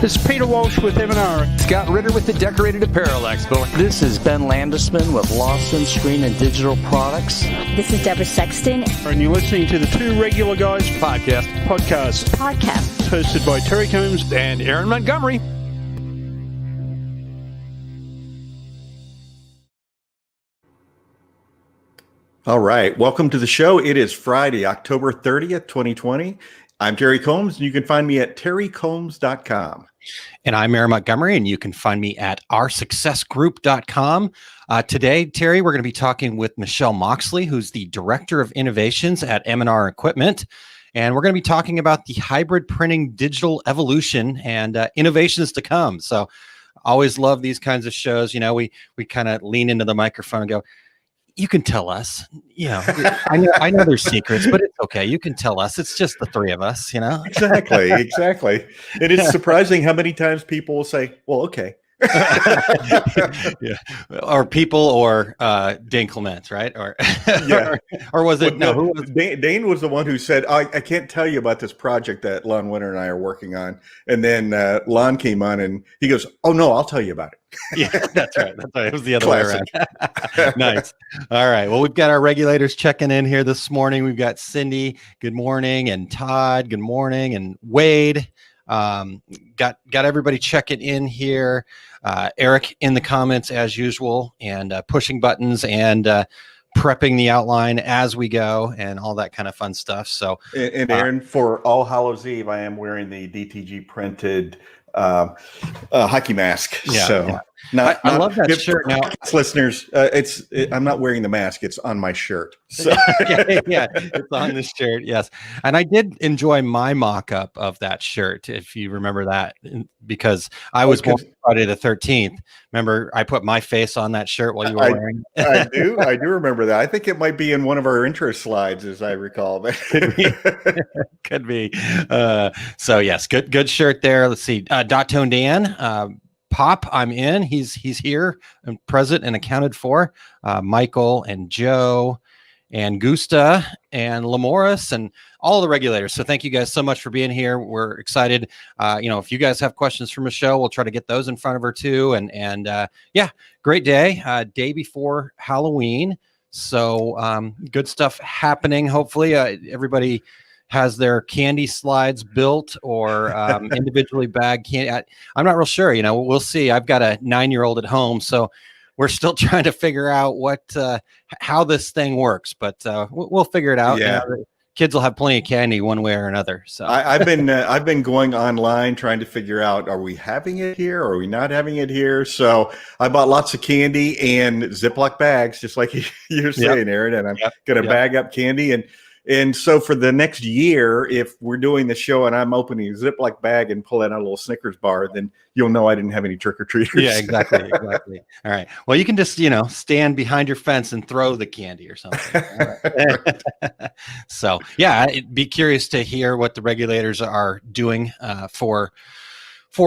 This is Peter Walsh with M&R. Scott Ritter with the Decorated Apparel Expo. This is Ben Landesman with Lawson Screen and Digital Products. This is Deborah Sexton. And you're listening to the Two Regular Guys Podcast hosted by Terry Combs and Aaron Montgomery. All right. Welcome to the show. It is Friday, October 30th, 2020. I'm Terry Combs, and you can find me at terrycombs.com. And I'm Aaron Montgomery, and you can find me at oursuccessgroup.com. Today, Terry, we're going to be talking with Michelle Moxley, who's the Director of Innovations at M&R Equipment. And we're going to be talking about the hybrid printing digital evolution and innovations to come. So always love these kinds of shows. You know, we kind of lean into the microphone and go, you can tell us, you know, I know there's secrets, but it's okay. You can tell us. It's just the three of us, you know? Exactly. It is surprising how many times people will say, well, okay. Yeah. Or people or Dane Clement, right? Or yeah. or was it who was Dane was the one who said, I can't tell you about this project that Lon Winter and I are working on. And then Lon came on and he goes, oh no, I'll tell you about it. Yeah, that's right. It was the other way around. Nice. All right. Well, we've got our regulators checking in here this morning. We've got Cindy, good morning, and Todd, good morning, and Wade. Got everybody checking in here. Eric in the comments as usual, and pushing buttons and prepping the outline as we go and all that kind of fun stuff. So, and Aaron, for All Hallows Eve, I am wearing the DTG printed hockey mask. Yeah, so yeah. I love that shirt. Now, listeners, I'm not wearing the mask; it's on my shirt. So. yeah, it's on the shirt. Yes, and I did enjoy my mock-up of that shirt, if you remember that, because I was born Friday the 13th. Remember, I put my face on that shirt while you were wearing it. I do remember that. I think it might be in one of our intro slides, as I recall. Could be. So yes, good shirt there. Let's see. Dot Tone Dan. Pop, I'm in. He's here and present and accounted for. Michael and Joe and Gusta and Lamoris and all the regulators. So thank you guys so much for being here. We're excited. If you guys have questions for Michelle, we'll try to get those in front of her too. And great day. Day before Halloween. So good stuff happening. Hopefully everybody has their candy slides built or individually bagged candy. I'm not real sure. You know, we'll see. I've got a 9-year-old at home, so we're still trying to figure out how this thing works. But we'll figure it out. Yeah. You know, kids will have plenty of candy one way or another. So I've been going online trying to figure out, are we having it here? Or are we not having it here? So I bought lots of candy and Ziploc bags, just like you're saying, Aaron. And I'm going to bag up candy. And so for the next year, if we're doing the show and I'm opening a Ziploc bag and pulling out a little Snickers bar, then you'll know I didn't have any trick-or-treaters. Yeah, exactly. All right. Well, you can just, stand behind your fence and throw the candy or something. So, yeah, I'd be curious to hear what the regulators are doing for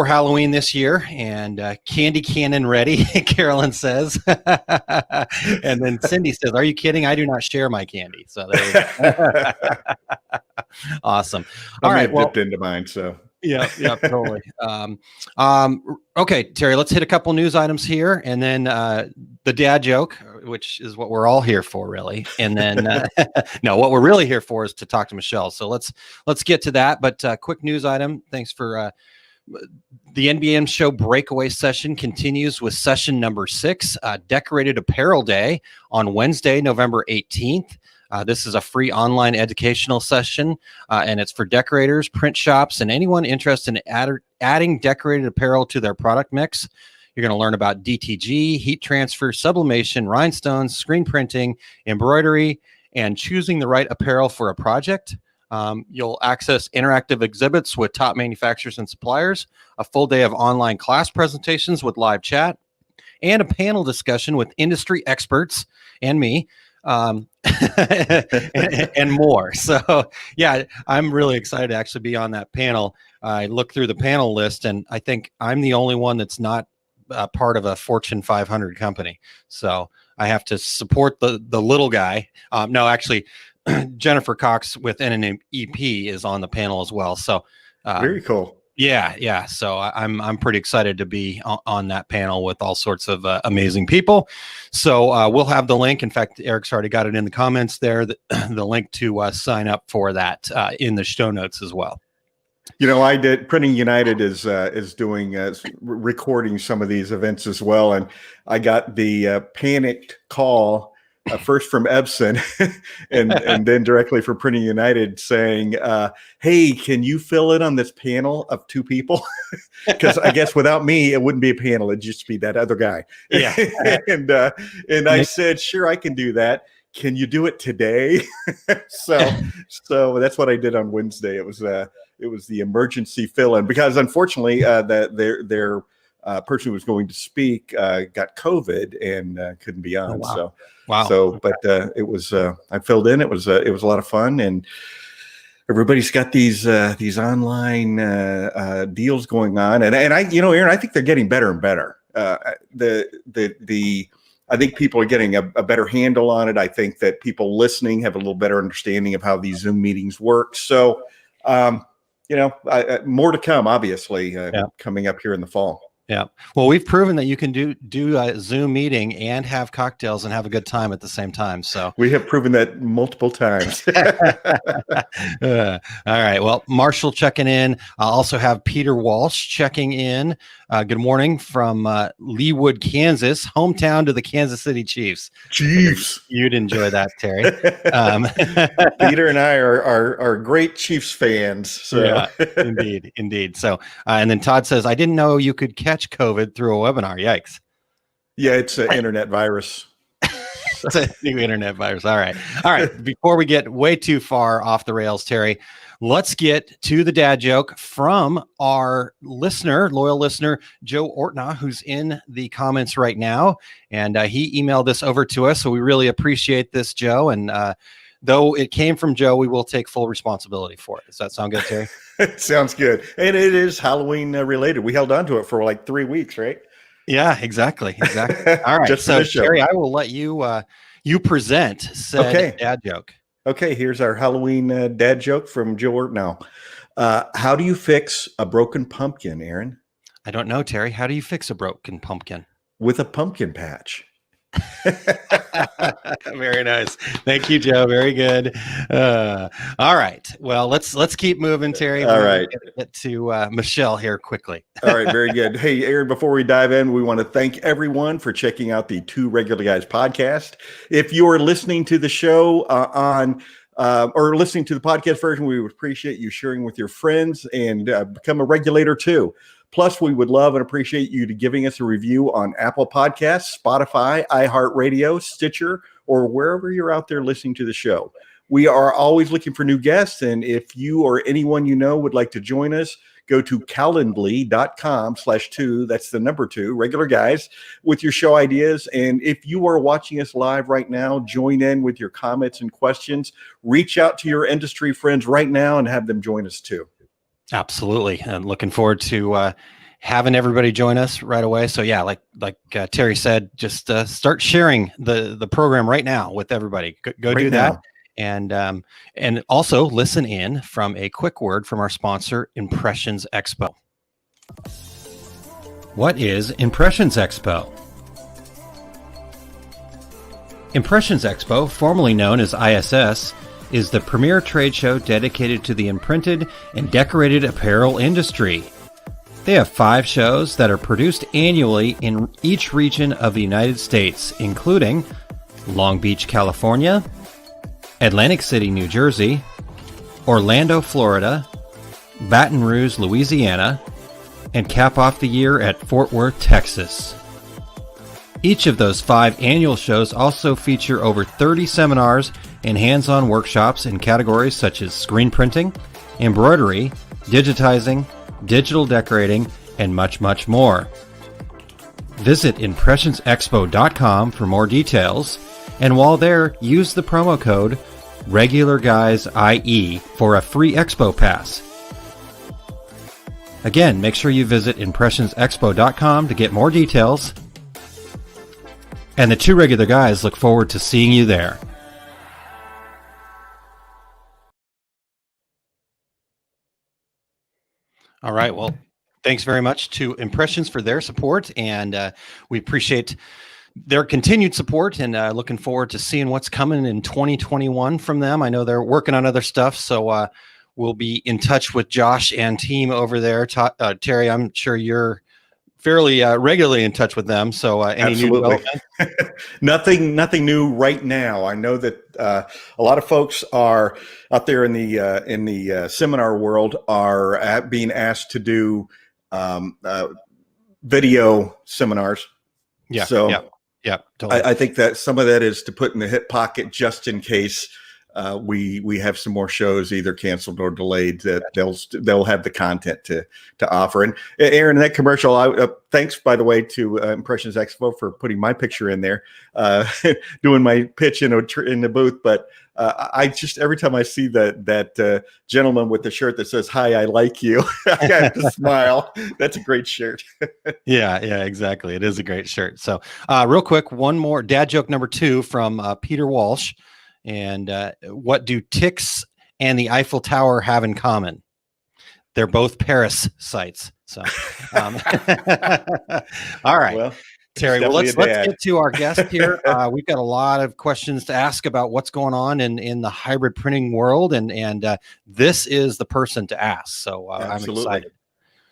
Halloween this year, and candy cannon ready, Carolyn says. And then Cindy says, are you kidding? I do not share my candy. So there you go. Awesome. All right. Well, dipped into mine. So yeah, totally. Okay, Terry, let's hit a couple news items here, and then the dad joke, which is what we're all here for, really. And then no, what we're really here for is to talk to Michelle. So let's get to that. But quick news item. Thanks for the NBM show breakaway session continues with session number 6, Decorated Apparel Day on Wednesday, November 18th. This is a free online educational session, and it's for decorators, print shops, and anyone interested in adding decorated apparel to their product mix. You're going to learn about DTG, heat transfer, sublimation, rhinestones, screen printing, embroidery, and choosing the right apparel for a project. You'll access interactive exhibits with top manufacturers and suppliers, a full day of online class presentations with live chat, and a panel discussion with industry experts and me, and more. So, yeah, I'm really excited to actually be on that panel. I looked through the panel list, and I think I'm the only one that's not part of a Fortune 500 company. So I have to support the little guy. No, actually, Jennifer Cox with NNEP is on the panel as well. So very cool. Yeah. So I'm pretty excited to be on that panel with all sorts of amazing people. So we'll have the link. In fact, Eric's already got it in the comments there. The link to sign up for that in the show notes as well. I did. Printing United is doing recording some of these events as well, and I got the panicked call first from Epson, and then directly from Printing United saying, "Hey, can you fill in on this panel of 2 people? Because I guess without me, it wouldn't be a panel; it'd just be that other guy." Yeah, and I said, "Sure, I can do that. Can you do it today?" so that's what I did on Wednesday. It was the emergency fill-in because unfortunately their person who was going to speak got COVID and couldn't be on. Oh, wow. But it was I filled in. It was a lot of fun, and everybody's got these online deals going on, and I Aaron, I think they're getting better and better. I think people are getting a better handle on it. I think that people listening have a little better understanding of how these Zoom meetings work. So, more to come, obviously, coming up here in the fall. Yeah. Well, we've proven that you can do a Zoom meeting and have cocktails and have a good time at the same time. So we have proven that multiple times. All right. Well, Marshall checking in. I'll also have Peter Walsh checking in. Good morning from Leawood, Kansas, hometown to the Kansas City Chiefs. You'd enjoy that, Terry. Peter and I are great Chiefs fans. So. Yeah, indeed. So, and then Todd says, I didn't know you could catch COVID through a webinar. Yikes. Yeah, it's an internet virus. It's a new internet virus. All right. Before we get way too far off the rails, Terry, let's get to the dad joke from our loyal listener, Joe Ortna, who's in the comments right now. And he emailed this over to us. So we really appreciate this, Joe. And though it came from Joe, we will take full responsibility for it. Does that sound good, Terry? It sounds good. And it is Halloween related. We held on to it for like 3 weeks, right? Yeah, exactly. All right. So, Terry, I will let you present said dad joke. Okay, here's our Halloween dad joke from Joe Ortnow. How do you fix a broken pumpkin, Aaron? I don't know, Terry. How do you fix a broken pumpkin? With a pumpkin patch. Very nice. Thank you, Joe. Very good. All right. Well, let's keep moving, Terry. All right. Get to Michelle here quickly. All right. Very good. Hey, Aaron, before we dive in, we want to thank everyone for checking out the Two Regular Guys podcast. If you are listening to the show or listening to the podcast version, we would appreciate you sharing with your friends and become a regulator too. Plus, we would love and appreciate you to giving us a review on Apple Podcasts, Spotify, iHeartRadio, Stitcher, or wherever you're out there listening to the show. We are always looking for new guests, and if you or anyone you know would like to join us, go to calendly.com/2, that's the number 2, regular guys, with your show ideas. And if you are watching us live right now, join in with your comments and questions. Reach out to your industry friends right now and have them join us too. Absolutely. And looking forward to having everybody join us right away. So yeah, like Terry said, just start sharing the program right now with everybody. Go right do now. That. And also listen in from a quick word from our sponsor, Impressions Expo. What is Impressions Expo? Impressions Expo, formerly known as ISS, is the premier trade show dedicated to the imprinted and decorated apparel industry. They have 5 shows that are produced annually in each region of the United States, including Long Beach, California, Atlantic City, New Jersey, Orlando, Florida, Baton Rouge, Louisiana, and cap off the year at Fort Worth, Texas. Each of those 5 annual shows also feature over 30 seminars and hands-on workshops in categories such as screen printing, embroidery, digitizing, digital decorating, and much, much more. Visit impressionsexpo.com for more details, and while there, use the promo code REGULARGUYSIE for a free expo pass. Again, make sure you visit impressionsexpo.com to get more details, and the Two Regular Guys look forward to seeing you there. All right. Well, thanks very much to Impressions for their support, and we appreciate their continued support, and looking forward to seeing what's coming in 2021 from them. I know they're working on other stuff, so we'll be in touch with Josh and team over there. Terry, I'm sure you're fairly regularly in touch with them. So any new development? Nothing new right now. I know that a lot of folks are out there in the seminar world are being asked to do video seminars. Yeah. So yeah, totally. I think that some of that is to put in the hip pocket just in case we have some more shows either canceled or delayed, that they'll have the content to offer. And Aaron, that commercial, thanks by the way to Impressions Expo for putting my picture in there, doing my pitch in the booth. But I just, every time I see that gentleman with the shirt that says "Hi, I like you," I have to smile. That's a great shirt. Yeah, exactly. It is a great shirt. So real quick, one more dad joke number 2 from Peter Walsh. And what do ticks and the Eiffel Tower have in common? They're both Paris sites. So, all right, well, Terry. Well, let's get to our guest here. We've got a lot of questions to ask about what's going on in the hybrid printing world, and this is the person to ask. So I'm excited.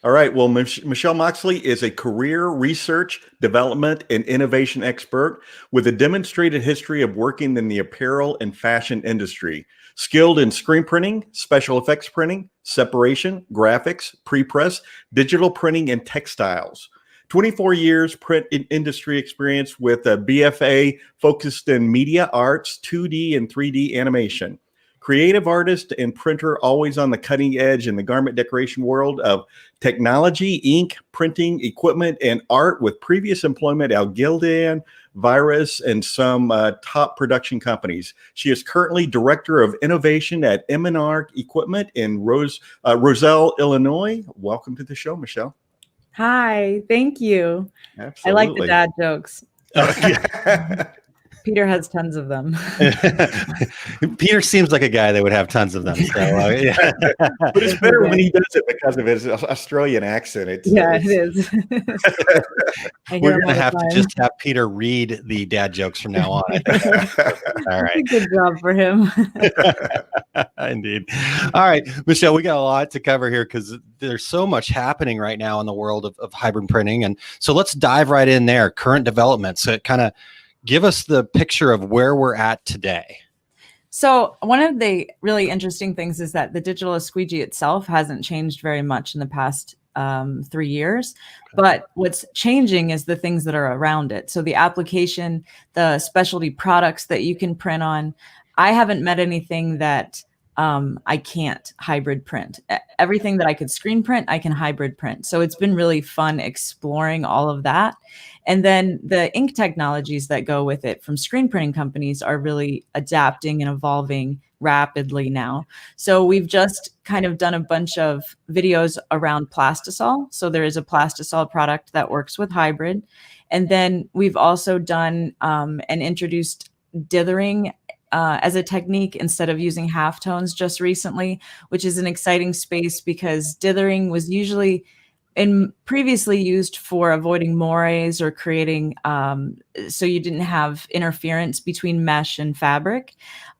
All right. Well, Michelle Moxley is a career research, development, and innovation expert with a demonstrated history of working in the apparel and fashion industry. Skilled in screen printing, special effects printing, separation, graphics, pre-press, digital printing, and textiles. 24 years print industry experience with a BFA focused in media arts, 2D and 3D animation. Creative artist and printer, always on the cutting edge in the garment decoration world of technology, ink, printing, equipment, and art, with previous employment at Gildan, Virus, and some top production companies. She is currently Director of Innovation at M&R Equipment in Roselle, Illinois. Welcome to the show, Michelle. Hi, thank you. Absolutely. I like the dad jokes. Yeah. Peter has tons of them. Peter seems like a guy that would have tons of them. So, yeah. But it's better when he does it because of his Australian accent. It is. We're going to have to just have Peter read the dad jokes from now on. All right. Good job for him. Indeed. All right, Michelle, we got a lot to cover here because there's so much happening right now in the world of hybrid printing. And so let's dive right in there. Current developments. So it kind of give us the picture of where we're at today. So one of the really interesting things is that the digital squeegee itself hasn't changed very much in the past 3 years, but what's changing is the things that are around it. So the application, the specialty products that you can print on. I haven't met anything that I can't hybrid print. Everything that I could screen print, I can hybrid print. So it's been really fun exploring all of that. And then the ink technologies that go with it from screen printing companies are really adapting and evolving rapidly now. So we've just kind of done a bunch of videos around plastisol. So there is a plastisol product that works with hybrid. And then we've also done and introduced dithering as a technique instead of using halftones just recently, which is an exciting space because dithering was usually previously used for avoiding mores or creating so you didn't have interference between mesh and fabric,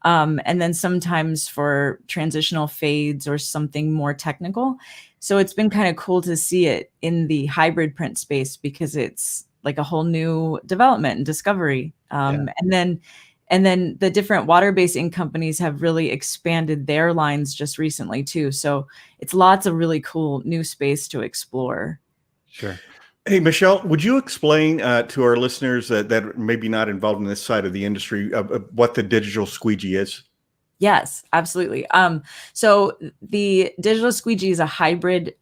and then sometimes for transitional fades or something more technical. So it's been kind of cool to see it in the hybrid print space because it's like a whole new development and discovery. And then the different water-based ink companies have really expanded their lines just recently too. So it's lots of really cool new space to explore. Sure. Hey, Michelle, would you explain to our listeners that may be not involved in this side of the industry what the digital squeegee is? Yes, absolutely. So the digital squeegee is a hybrid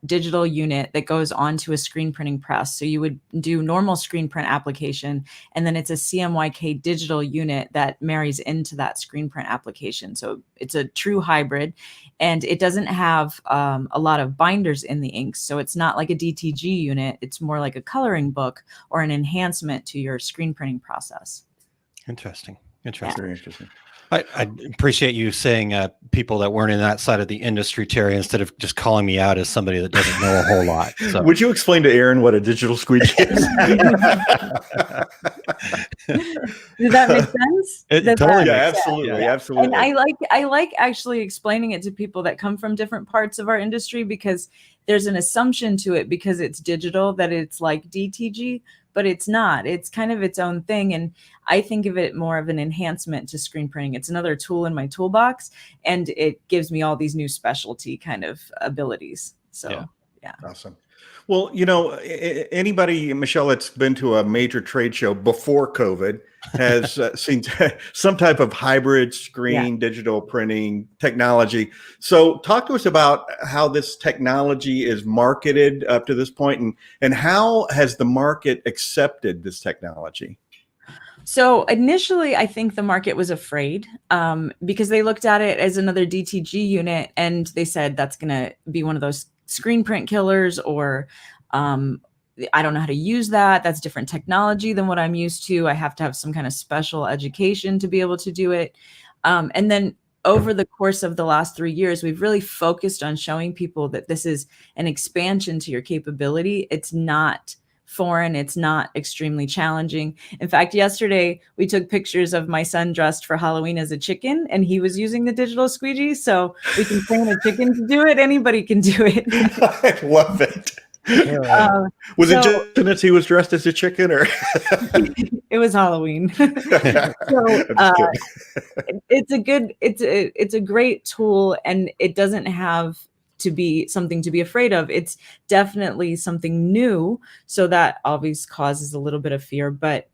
digital unit that goes onto a screen printing press. So you would do normal screen print application, and then it's a CMYK digital unit that marries into that screen print application. So it's a true hybrid, and it doesn't have a lot of binders in the inks. So it's not like a DTG unit. It's more like a coloring book or an enhancement to your screen printing process. Interesting. Very interesting. I appreciate you saying people that weren't in that side of the industry, Terry, instead of just calling me out as somebody that doesn't know a whole lot. So. Would you explain to Aaron what a digital squeegee is? Does that make sense? Totally. Yeah, absolutely, yeah. absolutely. And I like actually explaining it to people that come from different parts of our industry, because there's an assumption to it because it's digital that it's like DTG, but it's not. It's kind of its own thing. And I think of it more of an enhancement to screen printing. It's another tool in my toolbox, and it gives me all these new specialty kind of abilities. So, yeah. Awesome. Well, anybody, Michelle, that's been to a major trade show before COVID has seen some type of hybrid screen digital printing technology. So talk to us about how this technology is marketed up to this point, and how has the market accepted this technology? So initially, I think the market was afraid because they looked at it as another DTG unit, and they said that's going to be one of those screen print killers, or I don't know how to use that. That's different technology than what I'm used to. I have to have some kind of special education to be able to do it. And then over the course of the last 3 years, we've really focused on showing people that this is an expansion to your capability. It's not foreign. It's not extremely challenging. In fact, yesterday we took pictures of my son dressed for Halloween as a chicken, and he was using the digital squeegee. So we can train a chicken to do it. Anybody can do it. I love it. Was it just that he was dressed as a chicken, or it was Halloween? It's a great tool, and it doesn't have to be something to be afraid of. It's definitely something new, so that always causes a little bit of fear. But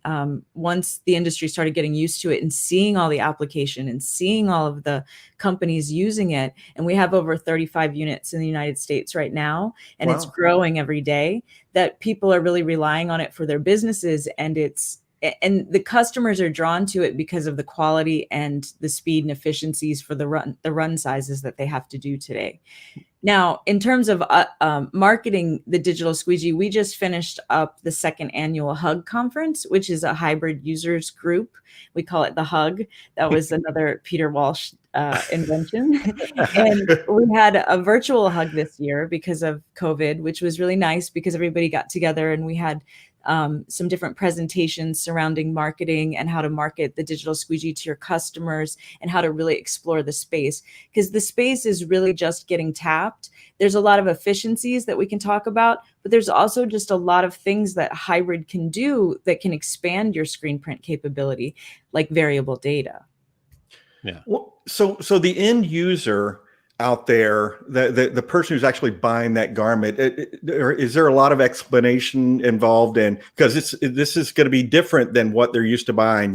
once the industry started getting used to it and seeing all the application and seeing all of the companies using it, and we have over 35 units in the United States right now, and it's growing every day, that people are really relying on it for their businesses, and the customers are drawn to it because of the quality and the speed and efficiencies for the run sizes that they have to do today. Now, in terms of marketing the digital squeegee, we just finished up the second annual HUG conference, which is a hybrid users group. We call it the HUG. That was another Peter Walsh invention. And we had a virtual HUG this year because of COVID, which was really nice because everybody got together, and we had some different presentations surrounding marketing and how to market the digital squeegee to your customers and how to really explore the space, because the space is really just getting tapped. There's a lot of efficiencies that we can talk about, but there's also just a lot of things that hybrid can do that can expand your screen print capability, like variable data. Yeah. Well, so the end user out there, the person who's actually buying that garment, is there a lot of explanation involved in, because this is going to be different than what they're used to buying,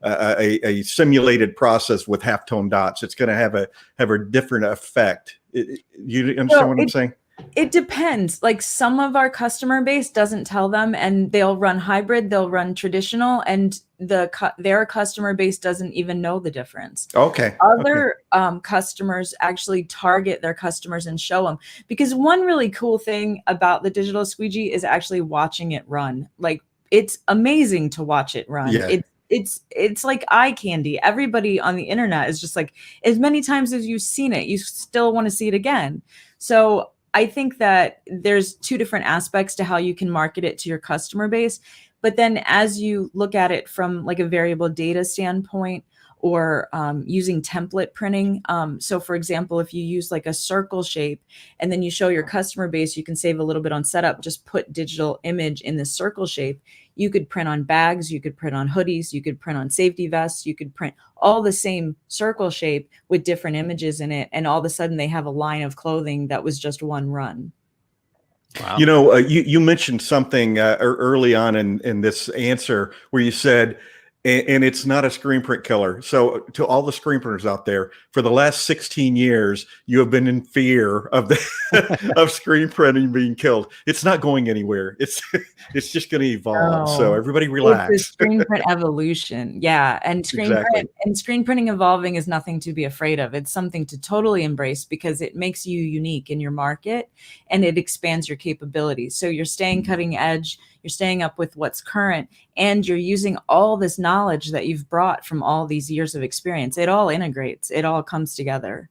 a simulated process with halftone dots. It's going to have a different effect. You understand what I'm saying? It depends. Like, some of our customer base doesn't tell them, and they'll run hybrid, they'll run traditional, and their customer base doesn't even know the difference. Okay. Other customers actually target their customers and show them, because one really cool thing about the digital squeegee is actually watching it run. Like, it's amazing to watch it run. Yeah. It's like eye candy. Everybody on the internet is just like, as many times as you've seen it, you still want to see it again. So I think that there's two different aspects to how you can market it to your customer base. But then as you look at it from like a variable data standpoint, or using template printing. So for example, if you use like a circle shape and then you show your customer base, you can save a little bit on setup. Just put digital image in the circle shape. You could print on bags, you could print on hoodies, you could print on safety vests, you could print all the same circle shape with different images in it. And all of a sudden they have a line of clothing that was just one run. Wow. You mentioned something early on in this answer where you said, and it's not a screen print killer. So to all the screen printers out there, for the last 16 years, you have been in fear of of screen printing being killed. It's not going anywhere. It's just going to evolve. So everybody relax. It's a screen print evolution. Yeah. And screen printing evolving is nothing to be afraid of. It's something to totally embrace because it makes you unique in your market and it expands your capabilities. So you're staying cutting edge. you're staying up with what's current, and you're using all this knowledge that you've brought from all these years of experience. It all integrates, it all comes together.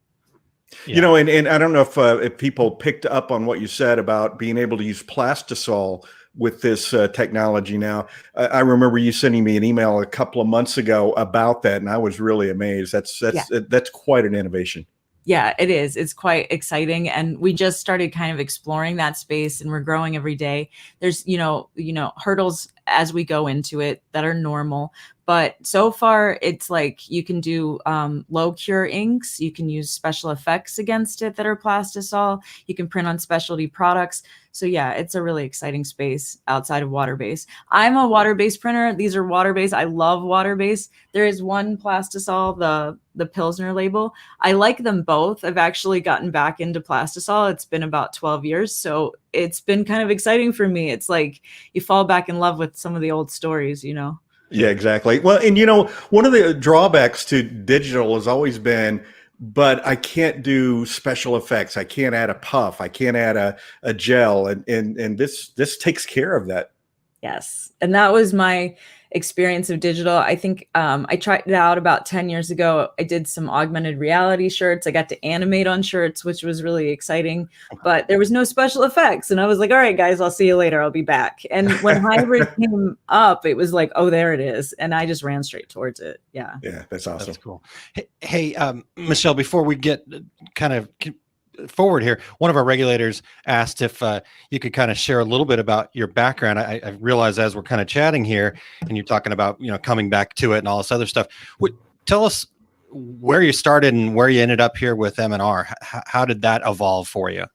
You know, and I don't know if people picked up on what you said about being able to use plastisol with this technology now. I remember you sending me an email a couple of months ago about that, and I was really amazed. That's quite an innovation. Yeah, it is. It's quite exciting. And we just started kind of exploring that space, and we're growing every day. There's, hurdles as we go into it that are normal. But so far, it's like you can do low cure inks. You can use special effects against it that are plastisol. You can print on specialty products. So yeah, it's a really exciting space outside of water-based. I'm a water-based printer. These are water-based. I love water-based. There is one plastisol, the Pilsner label. I like them both. I've actually gotten back into plastisol. It's been about 12 years. So it's been kind of exciting for me. It's like you fall back in love with some of the old stories, Yeah, exactly. Well, and one of the drawbacks to digital has always been, but I can't do special effects. I can't add a puff. I can't add a gel, and this takes care of that. Yes. And that was my experience of digital. I think I tried it out about 10 years ago. I did some augmented reality shirts. I got to animate on shirts, which was really exciting, but there was no special effects. And I was like, all right, guys, I'll see you later. I'll be back. And when hybrid came up, it was like, oh, there it is. And I just ran straight towards it. Yeah. Yeah, that's awesome. That's cool. Hey, Michelle, before we get kind of forward here, one of our regulators asked if you could kind of share a little bit about your background. I realize as we're kind of chatting here and you're talking about, coming back to it and all this other stuff, tell us where you started and where you ended up here with M&R. How did that evolve for you?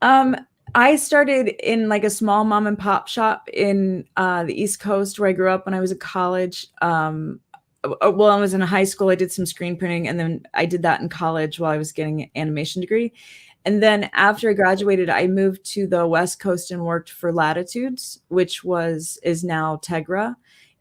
I started in like a small mom and pop shop in the East Coast where I grew up when I was at college. Well, I was in high school. I did some screen printing, and then I did that in college while I was getting an animation degree. And then after I graduated, I moved to the West Coast and worked for Latitudes, which is now Tegra.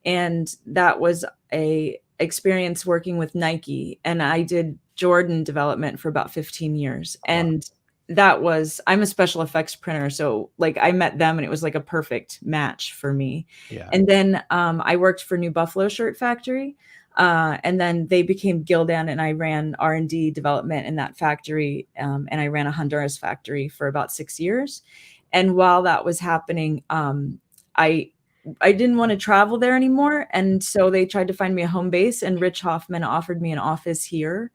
And that was a experience working with Nike. And I did Jordan development for about 15 years. And I'm a special effects printer. So like I met them and it was like a perfect match for me. Yeah. And then I worked for New Buffalo Shirt Factory. And then they became Gildan, and I ran R&D development in that factory. And I ran a Honduras factory for about 6 years. And while that was happening, I didn't want to travel there anymore. And so they tried to find me a home base, and Rich Hoffman offered me an office here.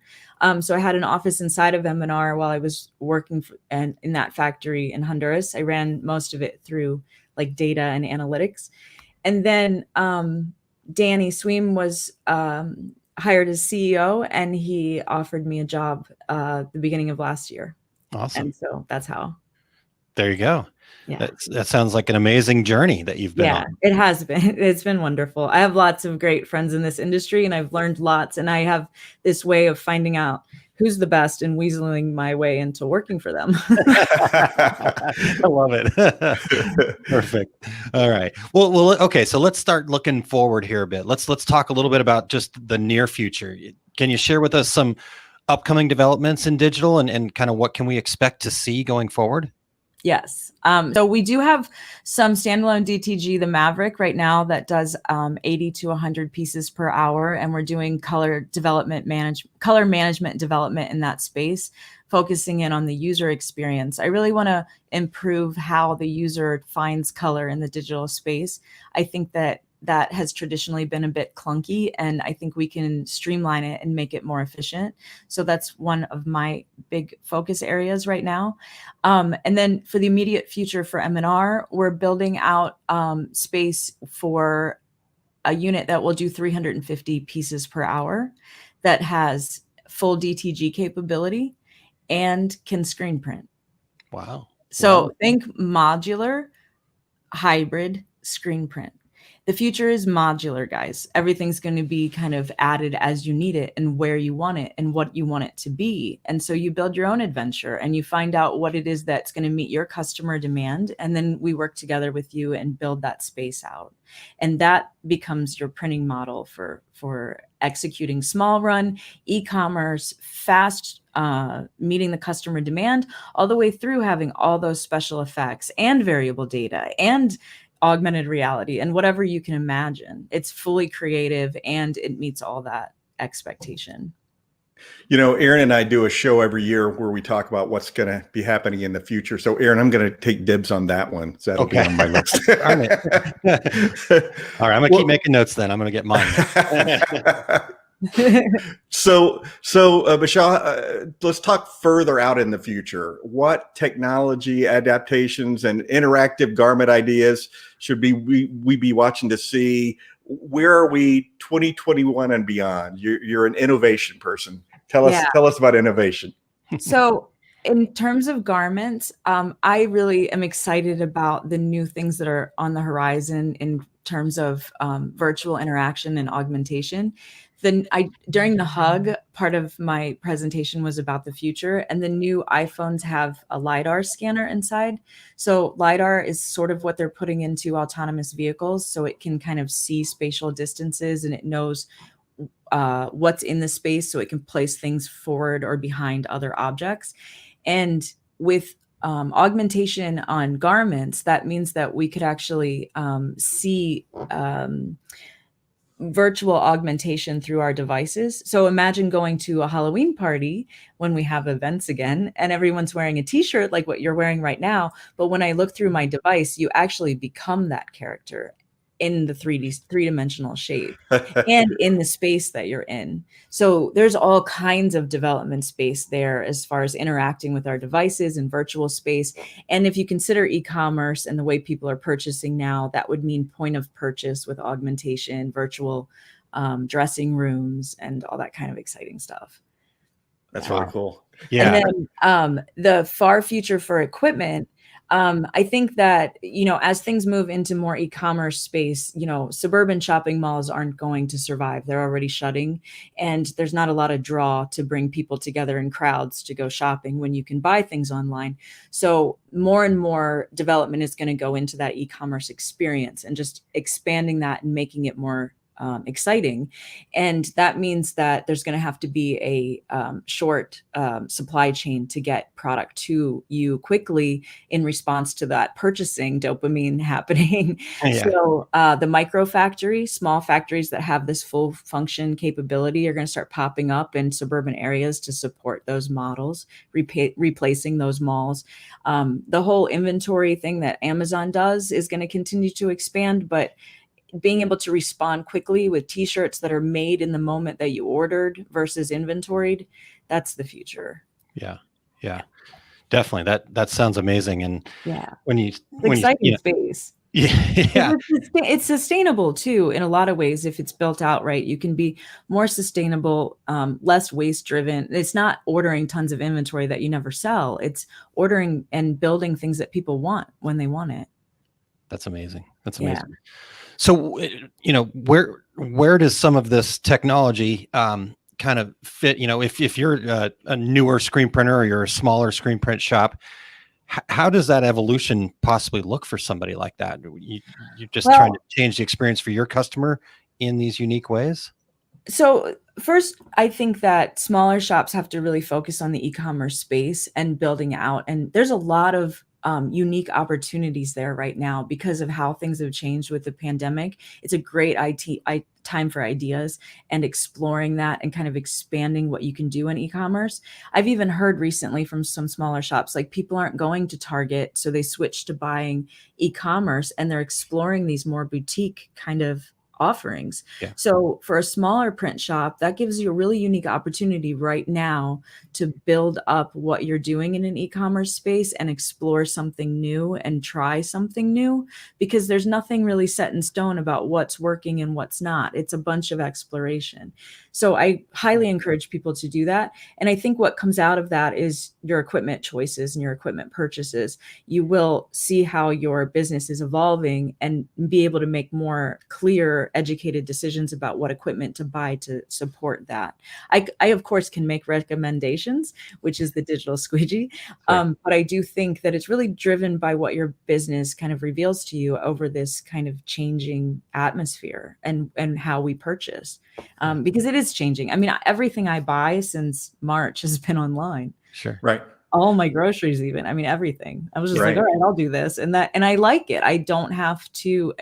So I had an office inside of M&R while I was working in that factory in Honduras. I ran most of it through like data and analytics. And then Danny Sweem was hired as CEO, and he offered me a job the beginning of last year. Awesome. And so that's how. There you go. Yeah. That sounds like an amazing journey that you've been on. Yeah, it has been. It's been wonderful. I have lots of great friends in this industry, and I've learned lots, and I have this way of finding out who's the best and weaseling my way into working for them. I love it. Perfect. All right. Well, okay. So let's start looking forward here a bit. Let's talk a little bit about just the near future. Can you share with us some upcoming developments in digital and kind of what can we expect to see going forward? Yes. So we do have some standalone DTG, the Maverick right now that does 80 to 100 pieces per hour. And we're doing color management development in that space, focusing in on the user experience. I really want to improve how the user finds color in the digital space. I think that has traditionally been a bit clunky, and I think we can streamline it and make it more efficient. So that's one of my big focus areas right now. And then for the immediate future for M&R, we're building out space for a unit that will do 350 pieces per hour that has full DTG capability and can screen print. Wow. So think modular, hybrid, screen print. The future is modular, guys. Everything's going to be kind of added as you need it and where you want it and what you want it to be. And so you build your own adventure and you find out what it is that's going to meet your customer demand. And then we work together with you and build that space out. And that becomes your printing model for executing small run, e-commerce, fast, meeting the customer demand, all the way through having all those special effects and variable data and augmented reality and whatever you can imagine. It's fully creative and it meets all that expectation. You know, Aaron and I do a show every year where we talk about what's going to be happening in the future. So, Aaron, I'm going to take dibs on that one. So that'll be on my list. All right. All right. I'm going to keep making notes then. I'm going to get mine. So, Michelle, let's talk further out in the future. What technology adaptations and interactive garment ideas should we be watching to see? Where are we 2021 and beyond? You're an innovation person. Tell us about innovation. So in terms of garments, I really am excited about the new things that are on the horizon in terms of virtual interaction and augmentation. During the hug, part of my presentation was about the future, and the new iPhones have a LiDAR scanner inside. So LiDAR is sort of what they're putting into autonomous vehicles. So it can kind of see spatial distances and it knows what's in the space, so it can place things forward or behind other objects. And with augmentation on garments, that means that we could actually see virtual augmentation through our devices. So imagine going to a Halloween party when we have events again, and everyone's wearing a t-shirt like what you're wearing right now. But when I look through my device, you actually become that character in the three-dimensional shape and in the space that you're in. So there's all kinds of development space there as far as interacting with our devices and virtual space. And if you consider e-commerce and the way people are purchasing now, that would mean point of purchase with augmentation, virtual dressing rooms, and all that kind of exciting stuff. That's really cool. Yeah. And then the far future for equipment, I think that, as things move into more e-commerce space, suburban shopping malls aren't going to survive. They're already shutting, and there's not a lot of draw to bring people together in crowds to go shopping when you can buy things online. So more and more development is going to go into that e-commerce experience and just expanding that and making it more exciting. And that means that there's going to have to be a short supply chain to get product to you quickly in response to that purchasing dopamine happening. Yeah. So the micro factory, small factories that have this full function capability are going to start popping up in suburban areas to support those models, replacing those malls. The whole inventory thing that Amazon does is going to continue to expand, but being able to respond quickly with t-shirts that are made in the moment that you ordered versus inventoried, that's the future. Yeah. Definitely. That sounds amazing. And when you exciting space. Yeah. It's sustainable too in a lot of ways. If it's built out right, you can be more sustainable, less waste driven. It's not ordering tons of inventory that you never sell. It's ordering and building things that people want when they want it. That's amazing. So, where does some of this technology kind of fit? If you're a newer screen printer or you're a smaller screen print shop, how does that evolution possibly look for somebody like that? You're just trying to change the experience for your customer in these unique ways? So first, I think that smaller shops have to really focus on the e-commerce space and building out. And there's a lot of unique opportunities there right now because of how things have changed with the pandemic. It's a great time for ideas and exploring that and kind of expanding what you can do in e-commerce. I've even heard recently from some smaller shops, like people aren't going to Target, so they switched to buying e-commerce and they're exploring these more boutique kind of offerings. Yeah. So for a smaller print shop, that gives you a really unique opportunity right now to build up what you're doing in an e-commerce space and explore something new and try something new, because there's nothing really set in stone about what's working and what's not. It's a bunch of exploration. So I highly encourage people to do that. And I think what comes out of that is your equipment choices and your equipment purchases. You will see how your business is evolving and be able to make more clear, educated decisions about what equipment to buy to support that. I of course can make recommendations, which is the digital squeegee. Right. But I do think that it's really driven by what your business kind of reveals to you over this kind of changing atmosphere and how we purchase. Because it is changing. I mean, everything I buy since March has been online. Sure. Right. all my groceries, even. I mean, everything. I was just Right. like, all right, I'll do this. And I like it. I don't have to,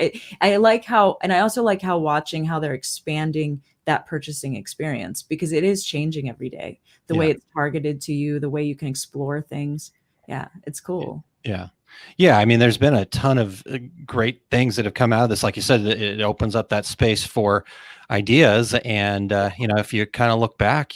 I like how, and I also like how watching how they're expanding that purchasing experience, because it is changing every day. The way it's targeted to you, the way you can explore things. Yeah, it's cool. Yeah. I mean, there's been a ton of great things that have come out of this. Like you said, it opens up that space for ideas. And, if you kind of look back,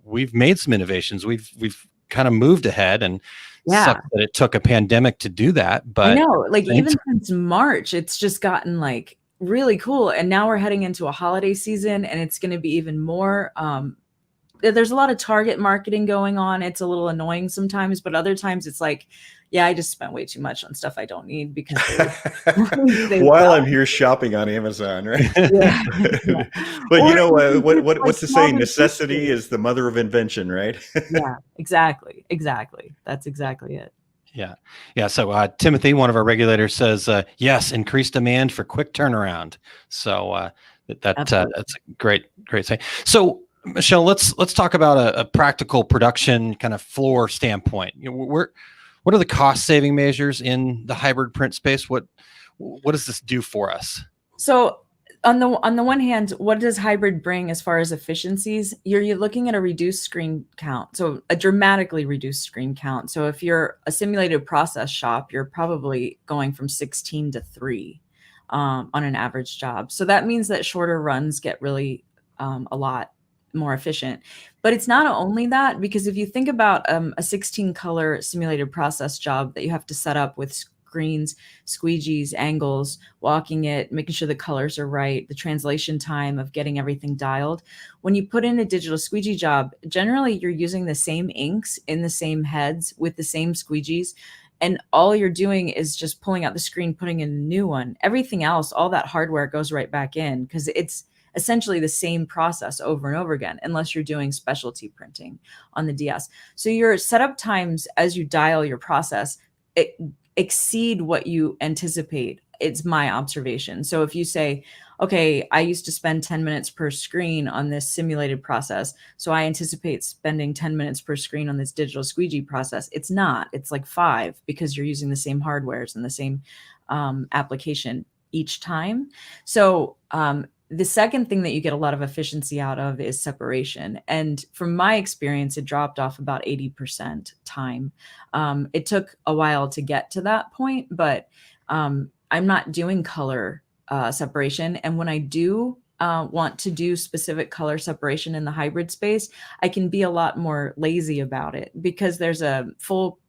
we've made some innovations. We've kind of moved ahead, and sucks that it took a pandemic to do that. But I know, like even since March, it's just gotten like really cool. And now we're heading into a holiday season, and it's going to be even more. There's a lot of target marketing going on. It's a little annoying sometimes, but other times it's like, yeah, I just spent way too much on stuff I don't need because while I'm here shopping on Amazon, right? Yeah. But Or what's the saying? Necessity is the mother of invention, right? Yeah, exactly. That's exactly it. Yeah. So Timothy, one of our regulators, says, yes, increased demand for quick turnaround. So that's a great thing. So Michelle, let's talk about a practical production kind of floor standpoint. What are the cost saving measures in the hybrid print space? What does this do for us? So on the one hand, what does hybrid bring as far as efficiencies? You're looking at a reduced screen count, so a dramatically reduced screen count. So if you're a simulated process shop, you're probably going from 16 to 3 on an average job. So that means that shorter runs get really a lot more efficient. But it's not only that, because if you think about a 16 color simulated process job that you have to set up with screens, squeegees, angles, walking it, making sure the colors are right, the translation time of getting everything dialed. When you put in a digital squeegee job, generally you're using the same inks in the same heads with the same squeegees. And all you're doing is just pulling out the screen, putting in a new one. Everything else, all that hardware goes right back in, because it's essentially the same process over and over again, unless you're doing specialty printing on the DS. So your setup times as you dial your process exceed what you anticipate. It's my observation. So if you say, okay, I used to spend 10 minutes per screen on this simulated process, so I anticipate spending 10 minutes per screen on this digital squeegee process. It's not. It's like 5, because you're using the same hardwares and the same application each time. So the second thing that you get a lot of efficiency out of is separation. And from my experience, it dropped off about 80% time. It took a while to get to that point, but I'm not doing color separation. And when I do want to do specific color separation in the hybrid space, I can be a lot more lazy about it, because there's a full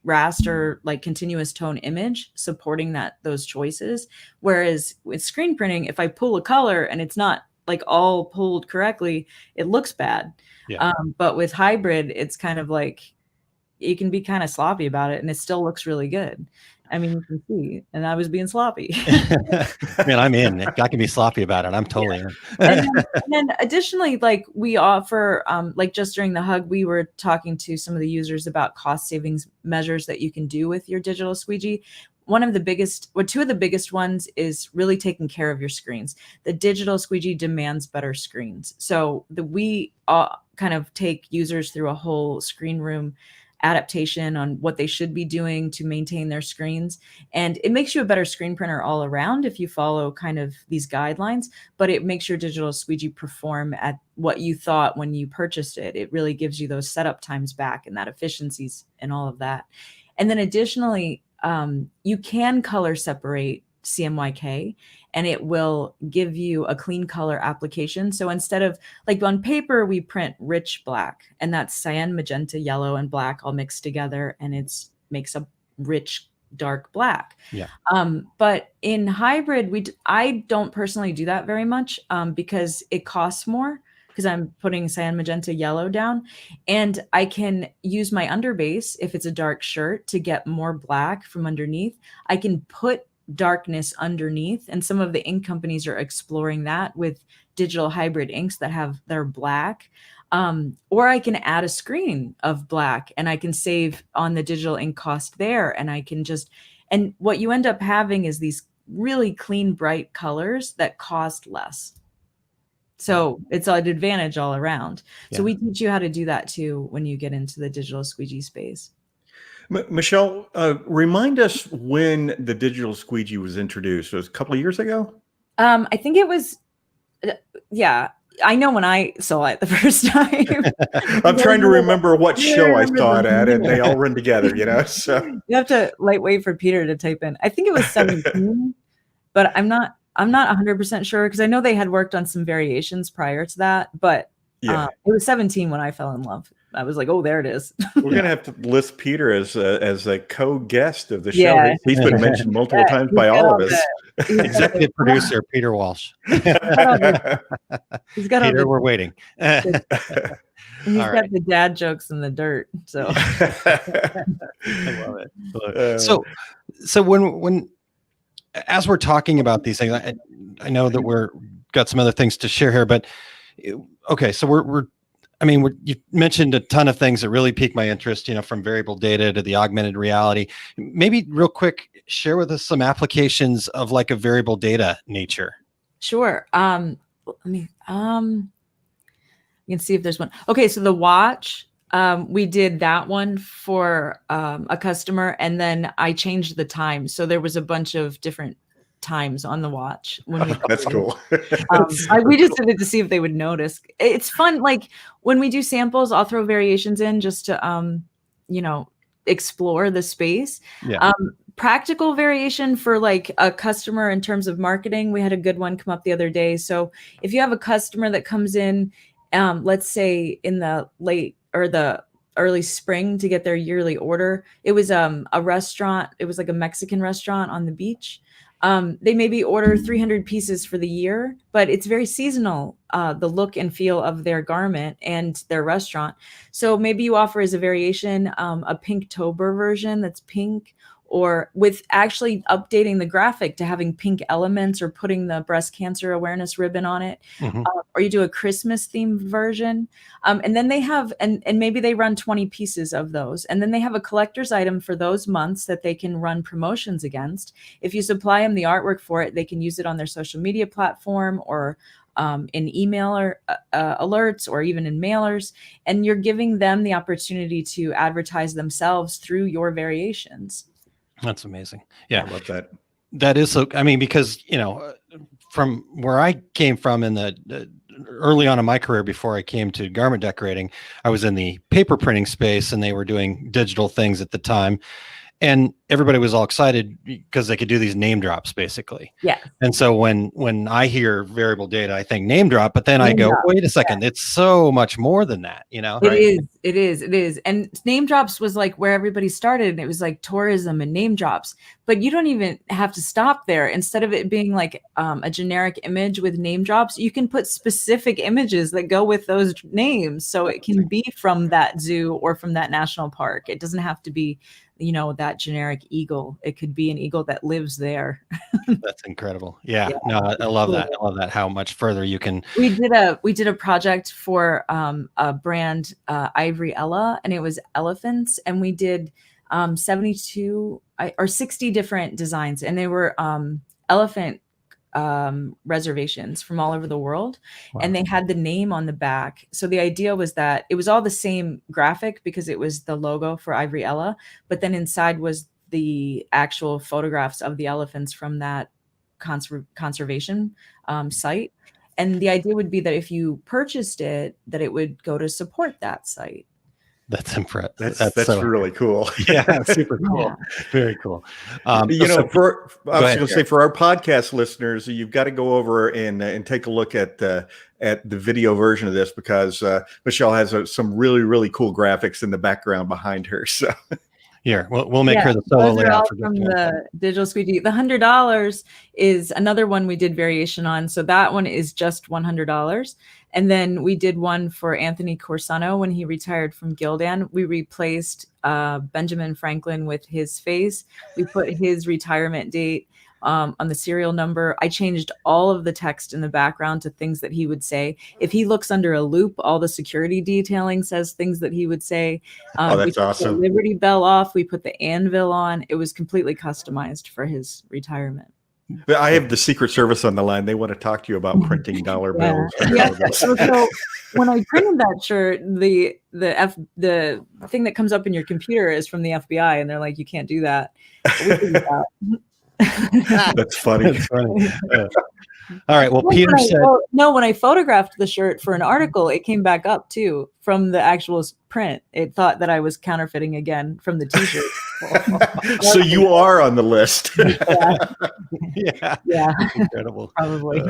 raster, like continuous tone image supporting those choices. Whereas with screen printing, if I pull a color and it's not like all pulled correctly, it looks bad. But with hybrid, it's kind of like you can be kind of sloppy about it and it still looks really good. I mean, you can see, and I was being sloppy. Man, I'm in. I can be sloppy about it. I'm totally in. And then additionally, like we offer, like just during the hug, we were talking to some of the users about cost savings measures that you can do with your digital squeegee. Two of the biggest ones is really taking care of your screens. The digital squeegee demands better screens. So we kind of take users through a whole screen room adaptation on what they should be doing to maintain their screens. And it makes you a better screen printer all around if you follow kind of these guidelines, but it makes your digital squeegee perform at what you thought when you purchased it. It really gives you those setup times back and that efficiencies and all of that. And then additionally, you can color separate CMYK, and it will give you a clean color application. So instead of, like on paper, we print rich black, and that's cyan, magenta, yellow, and black all mixed together, and it makes a rich dark black. But in hybrid, I don't personally do that very much because it costs more, because I'm putting cyan, magenta, yellow down, and I can use my underbase if it's a dark shirt to get more black from underneath. I can put darkness underneath, and some of the ink companies are exploring that with digital hybrid inks that are black, or I can add a screen of black and I can save on the digital ink cost there, and I can and what you end up having is these really clean, bright colors that cost less. So it's an advantage all around. So Yeah. we teach you how to do that too when you get into the digital squeegee space. Michelle, remind us when the digital squeegee was introduced. It was a couple of years ago? I think it was, yeah. I know when I saw it the first time. I'm trying to remember what show I saw it at, and they all run together, So You have to wait for Peter to type in. I think it was 17, but I'm not 100% sure because I know they had worked on some variations prior to that, but yeah, it was 17 when I fell in love. I was like, oh, there it is. we're gonna have to list Peter as a co-guest of the show. Yeah. He's been mentioned multiple times by all of us. Executive producer Peter Walsh. He's got Peter, we're waiting. He's got right. the dad jokes in the dirt. So I love it. So when as we're talking about these things, I know that we're got some other things to share here, but okay, so you mentioned a ton of things that really piqued my interest, from variable data to the augmented reality. Maybe real quick, share with us some applications of like a variable data nature. Sure. You can see if there's one. Okay, so the watch, we did that one for a customer, and then I changed the time. So there was a bunch of different times on the watch when we that's cool. We just did it to see if they would notice. It's fun. Like when we do samples, I'll throw variations in just to explore the space. Yeah. Practical variation for like a customer in terms of marketing, we had a good one come up the other day. So if you have a customer that comes in, let's say in the late or the early spring to get their yearly order, it was a restaurant. It was like a Mexican restaurant on the beach. They maybe order 300 pieces for the year, but it's very seasonal, the look and feel of their garment and their restaurant. So maybe you offer as a variation a Pinktober version that's pink, or with actually updating the graphic to having pink elements or putting the breast cancer awareness ribbon on it. Mm-hmm. Or you do a Christmas themed version. And then they have, and maybe they run 20 pieces of those. And then they have a collector's item for those months that they can run promotions against. If you supply them the artwork for it, they can use it on their social media platform or in email or alerts or even in mailers. And you're giving them the opportunity to advertise themselves through your variations. That's amazing. Yeah. I love that. That is so, because, from where I came from in the early on in my career, before I came to garment decorating, I was in the paper printing space and they were doing digital things at the time. And everybody was all excited because they could do these name drops basically. Yeah. And so when I hear variable data, I think name drop, but then I go, wait a second, it's so much more than that, It is. And name drops was like where everybody started, and it was like tourism and name drops, but you don't even have to stop there. Instead of it being like a generic image with name drops, you can put specific images that go with those names. So it can be from that zoo or from that national park. It doesn't have to be that generic eagle. It could be an eagle that lives there. That's incredible. Yeah. No, I love that. I love that. How much further you can. We did a project for a brand, Ivory Ella, and it was elephants. And we did 72 or 60 different designs, and they were elephant reservations from all over the world. Wow. And they had the name on the back. So the idea was that it was all the same graphic because it was the logo for Ivory Ella, but then inside was the actual photographs of the elephants from that conservation site. And the idea would be that if you purchased it, that it would go to support that site. That's impressive. That's so really cool. Yeah, super cool. Yeah. Very cool. I was going to say, for our podcast listeners, you've got to go over and take a look at the video version of this, because Michelle has some really, really cool graphics in the background behind her. So here, we'll make her the solo layout from the digital squeegee. The $100 is another one we did variation on. So that one is just $100. And then we did one for Anthony Corsano when he retired from Gildan. We replaced Benjamin Franklin with his face. We put his retirement date on the serial number. I changed all of the text in the background to things that he would say. If he looks under a loop, all the security detailing says things that he would say. That's awesome. The Liberty Bell off. We put the anvil on. It was completely customized for his retirement. But I have the Secret Service on the line. They want to talk to you about printing dollar bills. Yeah. So when I printed that shirt, the thing that comes up in your computer is from the FBI, and they're like, you can't do that. We can do that. That's funny. That's funny. All right. Well, Peter said, when I photographed the shirt for an article, it came back up too from the actual print. It thought that I was counterfeiting again from the T-shirt. So you are on the list. yeah. Incredible. Probably.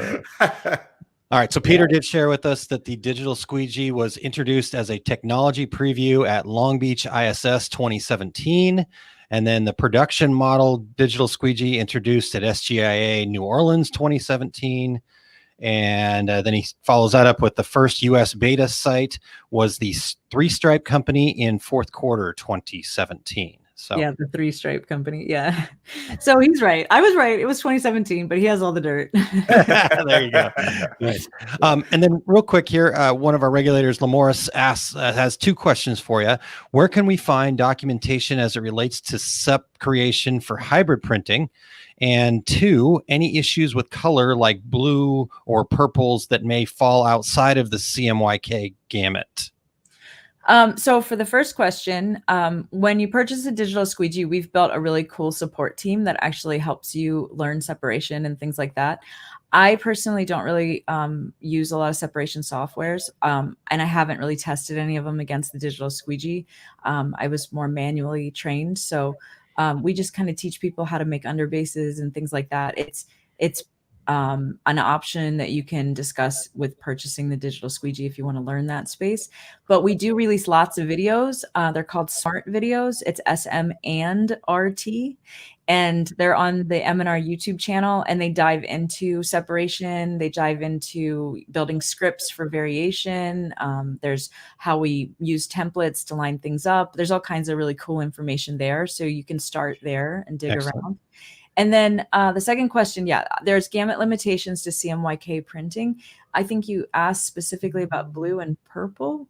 All right. So Peter did share with us that the digital squeegee was introduced as a technology preview at Long Beach ISS 2017. And then the production model digital squeegee introduced at SGIA New Orleans 2017. And then he follows that up with the first US beta site was the Three Stripe Company in fourth quarter 2017. So yeah, the Three Stripe Company. Yeah. So he's right. I was right. It was 2017, but he has all the dirt. There you go. Nice. And then real quick here, one of our regulators, Lamoris, asks, has two questions for you. Where can we find documentation as it relates to SEP creation for hybrid printing? And two, any issues with color like blue or purples that may fall outside of the CMYK gamut? So for the first question, when you purchase a digital squeegee, we've built a really cool support team that actually helps you learn separation and things like that. I personally don't really use a lot of separation softwares, and I haven't really tested any of them against the digital squeegee. I was more manually trained, so we just kind of teach people how to make underbases and things like that. It's an option that you can discuss with purchasing the digital squeegee if you want to learn that space. But we do release lots of videos. They're called SMART videos. It's SM&RT. And they're on the M&R YouTube channel, and they dive into separation. They dive into building scripts for variation. There's how we use templates to line things up. There's all kinds of really cool information there. So you can start there and dig around. And then the second question, there's gamut limitations to CMYK printing. I think you asked specifically about blue and purple.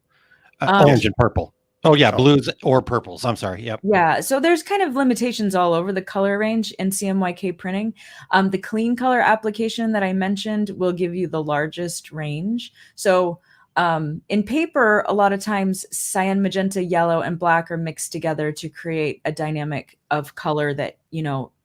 Orange and purple. Oh, yeah, blues or purples. I'm sorry. Yep. Yeah, so there's kind of limitations all over the color range in CMYK printing. The clean color application that I mentioned will give you the largest range. So in paper, a lot of times cyan, magenta, yellow, and black are mixed together to create a dynamic of color that,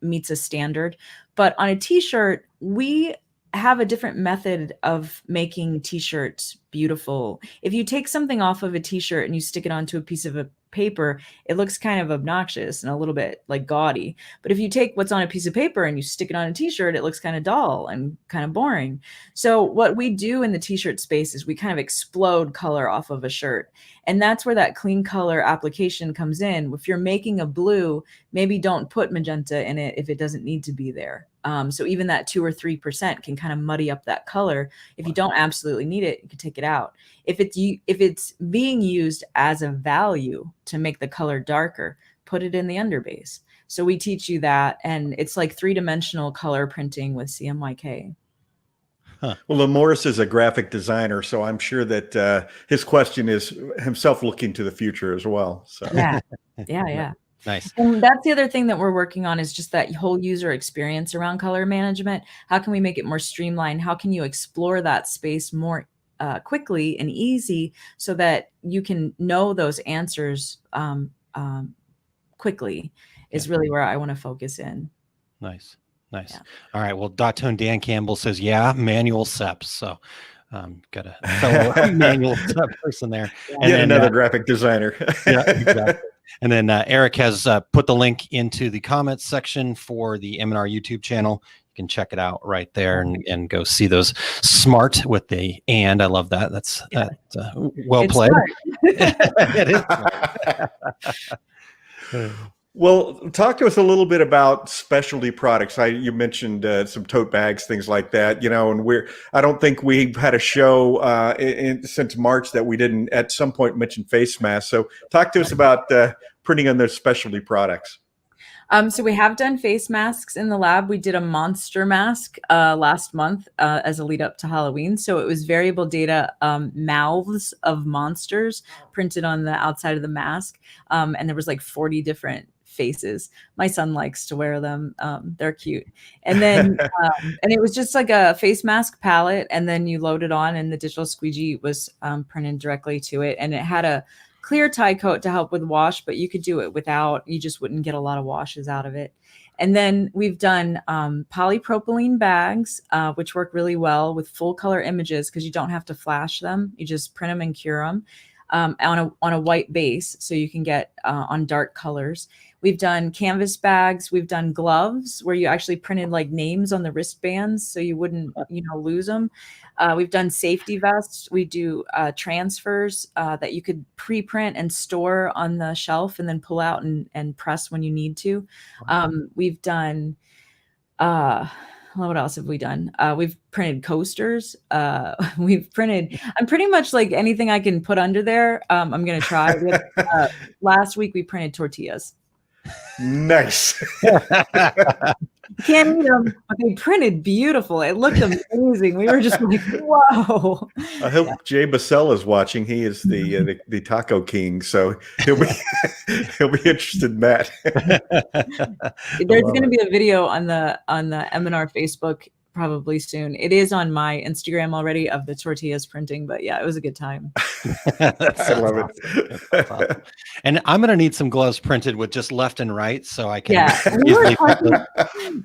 meets a standard. But on a t-shirt, we have a different method of making t-shirts beautiful. If you take something off of a t-shirt and you stick it onto a piece of a paper, it looks kind of obnoxious and a little bit like gaudy. But if you take what's on a piece of paper and you stick it on a t-shirt, it looks kind of dull and kind of boring. So what we do in the t-shirt space is we kind of explode color off of a shirt. And that's where that clean color application comes in. If you're making a blue, maybe don't put magenta in it if it doesn't need to be there. So even that 2 or 3% can kind of muddy up that color. If you don't absolutely need it, you can take it out. If it's being used as a value to make the color darker, put it in the underbase. So we teach you that, and it's like 3-dimensional color printing with CMYK. Huh. Well, Morris is a graphic designer, so I'm sure that his question is himself looking to the future as well. So yeah. Nice. And that's the other thing that we're working on is just that whole user experience around color management. How can we make it more streamlined? How can you explore that space more quickly and easy so that you can know those answers quickly is really where I want to focus in. Nice. Yeah. All right. Well, Dotone Dan Campbell says, manual SEPs. So got a fellow manual SEP person there. And then, another graphic designer. Yeah, exactly. And then Eric has put the link into the comments section for the M&R YouTube channel. You can check it out right there and go see those SMART with the and. I love that. That's well played. It is. Well, talk to us a little bit about specialty products. You mentioned some tote bags, things like that, and I don't think we've had a show since March that we didn't at some point mention face masks. So talk to us about printing on those specialty products. So we have done face masks in the lab. We did a monster mask last month as a lead up to Halloween. So it was variable data mouths of monsters printed on the outside of the mask. And there was like 40 different faces. My son likes to wear them. They're cute. And then, and it was just like a face mask palette, and then you load it on, and the digital squeegee was printed directly to it. And it had a clear tie coat to help with wash, but you could do it without. You just wouldn't get a lot of washes out of it. And then we've done polypropylene bags, which work really well with full color images because you don't have to flash them. You just print them and cure them on a white base, so you can get on dark colors. We've done canvas bags. We've done gloves where you actually printed like names on the wristbands so you wouldn't, lose them. We've done safety vests. We do transfers that you could pre-print and store on the shelf and then pull out and press when you need to. We've done, what else have we done? We've printed coasters. I'm pretty much like anything I can put under there. I'm going to try. Last week we printed tortillas. Nice. Can't eat them, but they printed beautiful. It looked amazing. We were just like, whoa. I hope Jay Bassell is watching. He is the taco king, so he'll be interested in that. There's going to be a video on the M&R Facebook probably soon. It is on my Instagram already of the tortillas printing, but yeah, it was a good time. I love it. Awesome. And I'm going to need some gloves printed with just left and right so I can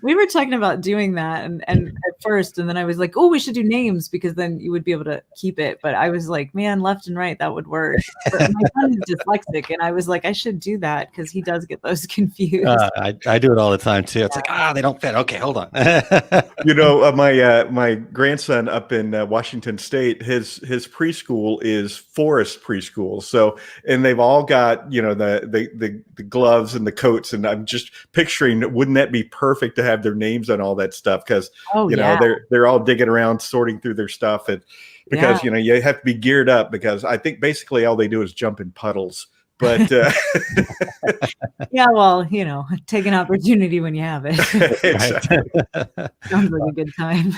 we were talking about doing that and at first, and then I was like, oh, we should do names because then you would be able to keep it. But I was like, man, left and right, that would work. But my son is dyslexic, and I was like, I should do that because he does get those confused. I do it all the time too. It's like, they don't fit. Okay, hold on. My grandson up in Washington State, his preschool is Forest Preschool. So, and they've all got the gloves and the coats, and I'm just picturing, wouldn't that be perfect to have their names on all that stuff? Because they're all digging around, sorting through their stuff, and because you have to be geared up. Because I think basically all they do is jump in puddles. But yeah, well, take an opportunity when you have it. Sounds like a good time.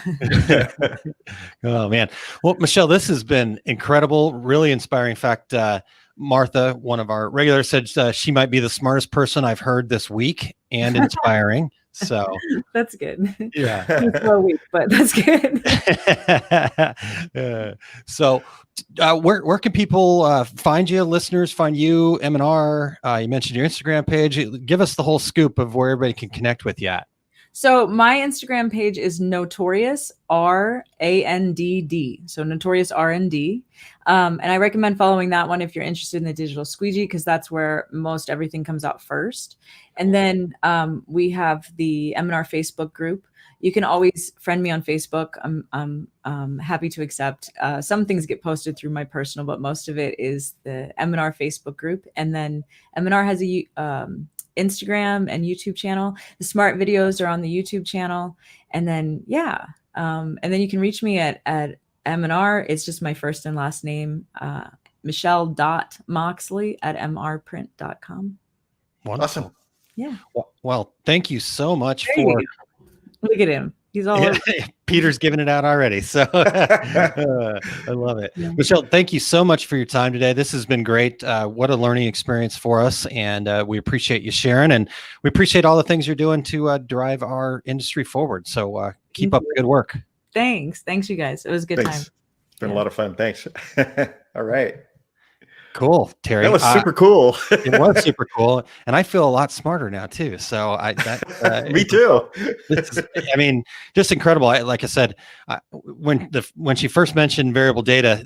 Oh man. Well, Michelle, this has been incredible, really inspiring. In fact, Martha, one of our regulars, said she might be the smartest person I've heard this week, and inspiring. So that's good. Yeah. It's a week, but that's good. So where can people find you, listeners, find you, M&R? You mentioned your Instagram page. Give us the whole scoop of where everybody can connect with you at. So my Instagram page is Notorious RANDD. So Notorious RND. And I recommend following that one if you're interested in the digital squeegee, because that's where most everything comes out first. And then we have the M&R Facebook group. You can always friend me on Facebook. I'm happy to accept. Some things get posted through my personal, but most of it is the M&R Facebook group. And then M&R has a Instagram and YouTube channel. The smart videos are on the YouTube channel. And then, and then you can reach me at M&R. It's just my first and last name, Michelle.Moxley at mrprint.com. Wonderful. Awesome. Yeah. Well, thank you so much Look at him. He's all Peter's giving it out already. So I love it. Yeah. Michelle, thank you so much for your time today. This has been great. What a learning experience for us. And we appreciate you sharing, and we appreciate all the things you're doing to drive our industry forward. So keep up the good work. Thanks. Thanks, you guys. It was a good time. It's been a lot of fun. Thanks. All right. Cool, Terry. That was super cool. It was super cool, and I feel a lot smarter now too. So me too. Just incredible. Like I said, when she first mentioned variable data,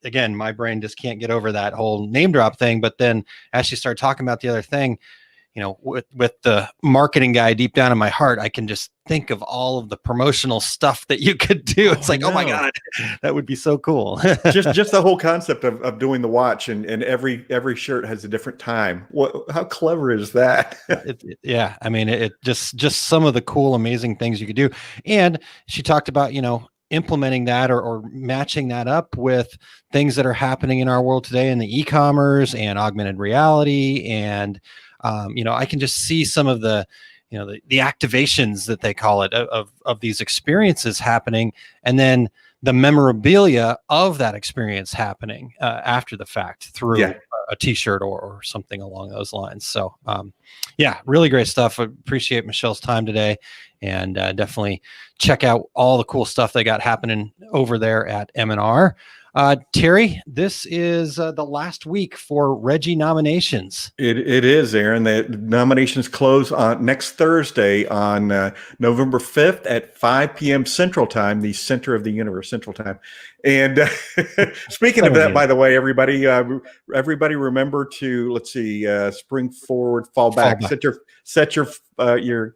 again, my brain just can't get over that whole name drop thing. But then as she started talking about the other thing, with the marketing guy deep down in my heart, I can just think of all of the promotional stuff that you could do. It's oh my God, that would be so cool. just the whole concept of doing the watch and every shirt has a different time. How clever is that? Yeah. I mean, it just some of the cool, amazing things you could do. And she talked about, implementing that or matching that up with things that are happening in our world today in the e-commerce and augmented reality. And, I can just see some of the activations that they call it of these experiences happening, and then the memorabilia of that experience happening after the fact through a t-shirt or something along those lines. So yeah, really great stuff. I appreciate Michelle's time today, and definitely check out all the cool stuff they got happening over there at M&R. Terry, this is the last week for Reggie nominations. It is, Aaron. The nominations close on next Thursday on November 5th at 5 p.m. Central Time, the center of the universe, Central Time. And speaking of that, by the way, everybody remember to, let's see, spring forward, fall back. Set your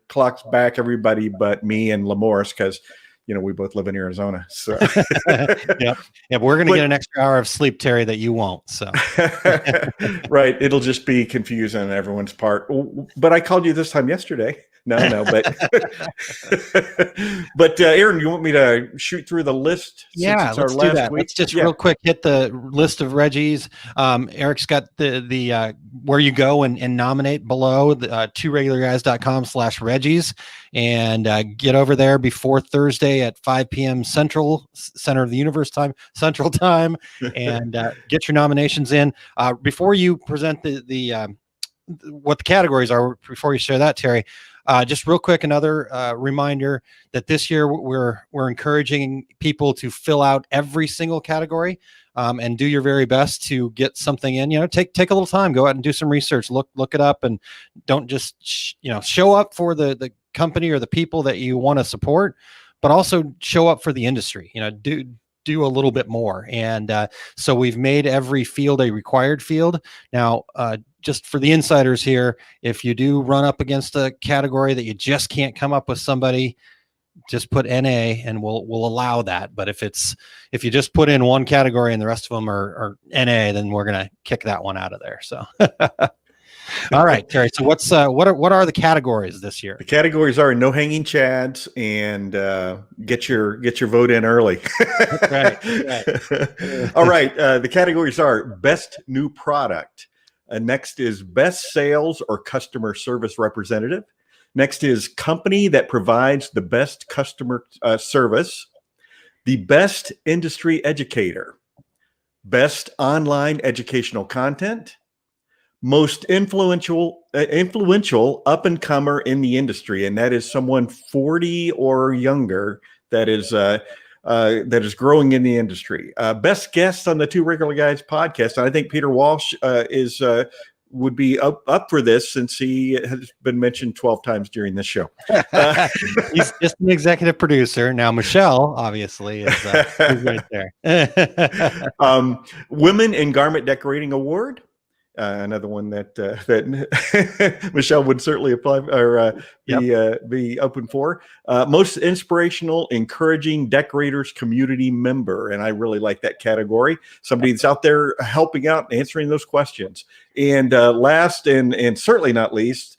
clocks back, everybody, but me and Lamorris, because we both live in Arizona. So yeah, we're going to get an extra hour of sleep, Terry, that you won't. So right. It'll just be confusing on everyone's part. But I called you this time yesterday. No, but Aaron, you want me to shoot through the list? Yeah, let's do that. Let's just real quick hit the list of Reggie's. Eric's got the where you go and nominate below the tworegularguys.com/Reggie's, and get over there before Thursday at 5 p.m. Central, center of the universe time, Central Time, and get your nominations in. Before you present the what the categories are, before you share that, Terry, just real quick, another reminder that this year we're encouraging people to fill out every single category and do your very best to get something in. Take a little time, go out and do some research, look it up, and don't just show up for the company or the people that you want to support, but also show up for the industry. Do a little bit more. And so we've made every field a required field. Now, just for the insiders here, if you do run up against a category that you just can't come up with somebody, just put NA and we'll allow that. But if you just put in one category and the rest of them are NA, then we're going to kick that one out of there. So all right, Terry. So what are the categories this year? The categories are no hanging chads and get your vote in early. Right. All right. The categories are best new product. Next is best sales or customer service representative. Next is company that provides the best customer service. The best industry educator. Best online educational content. Most influential up-and-comer in the industry, and that is someone 40 or younger that is growing in the industry. Best guest on the Two Regular Guys podcast, and I think Peter Walsh would be up for this since he has been mentioned 12 times during this show. He's just an executive producer. Now, Michelle, obviously, is right there. Women in Garment Decorating Award. Another one that Michelle would certainly apply or be open for. Most inspirational, encouraging decorators community member, and I really like that category. Somebody that's out there helping out, answering those questions. And last and certainly not least,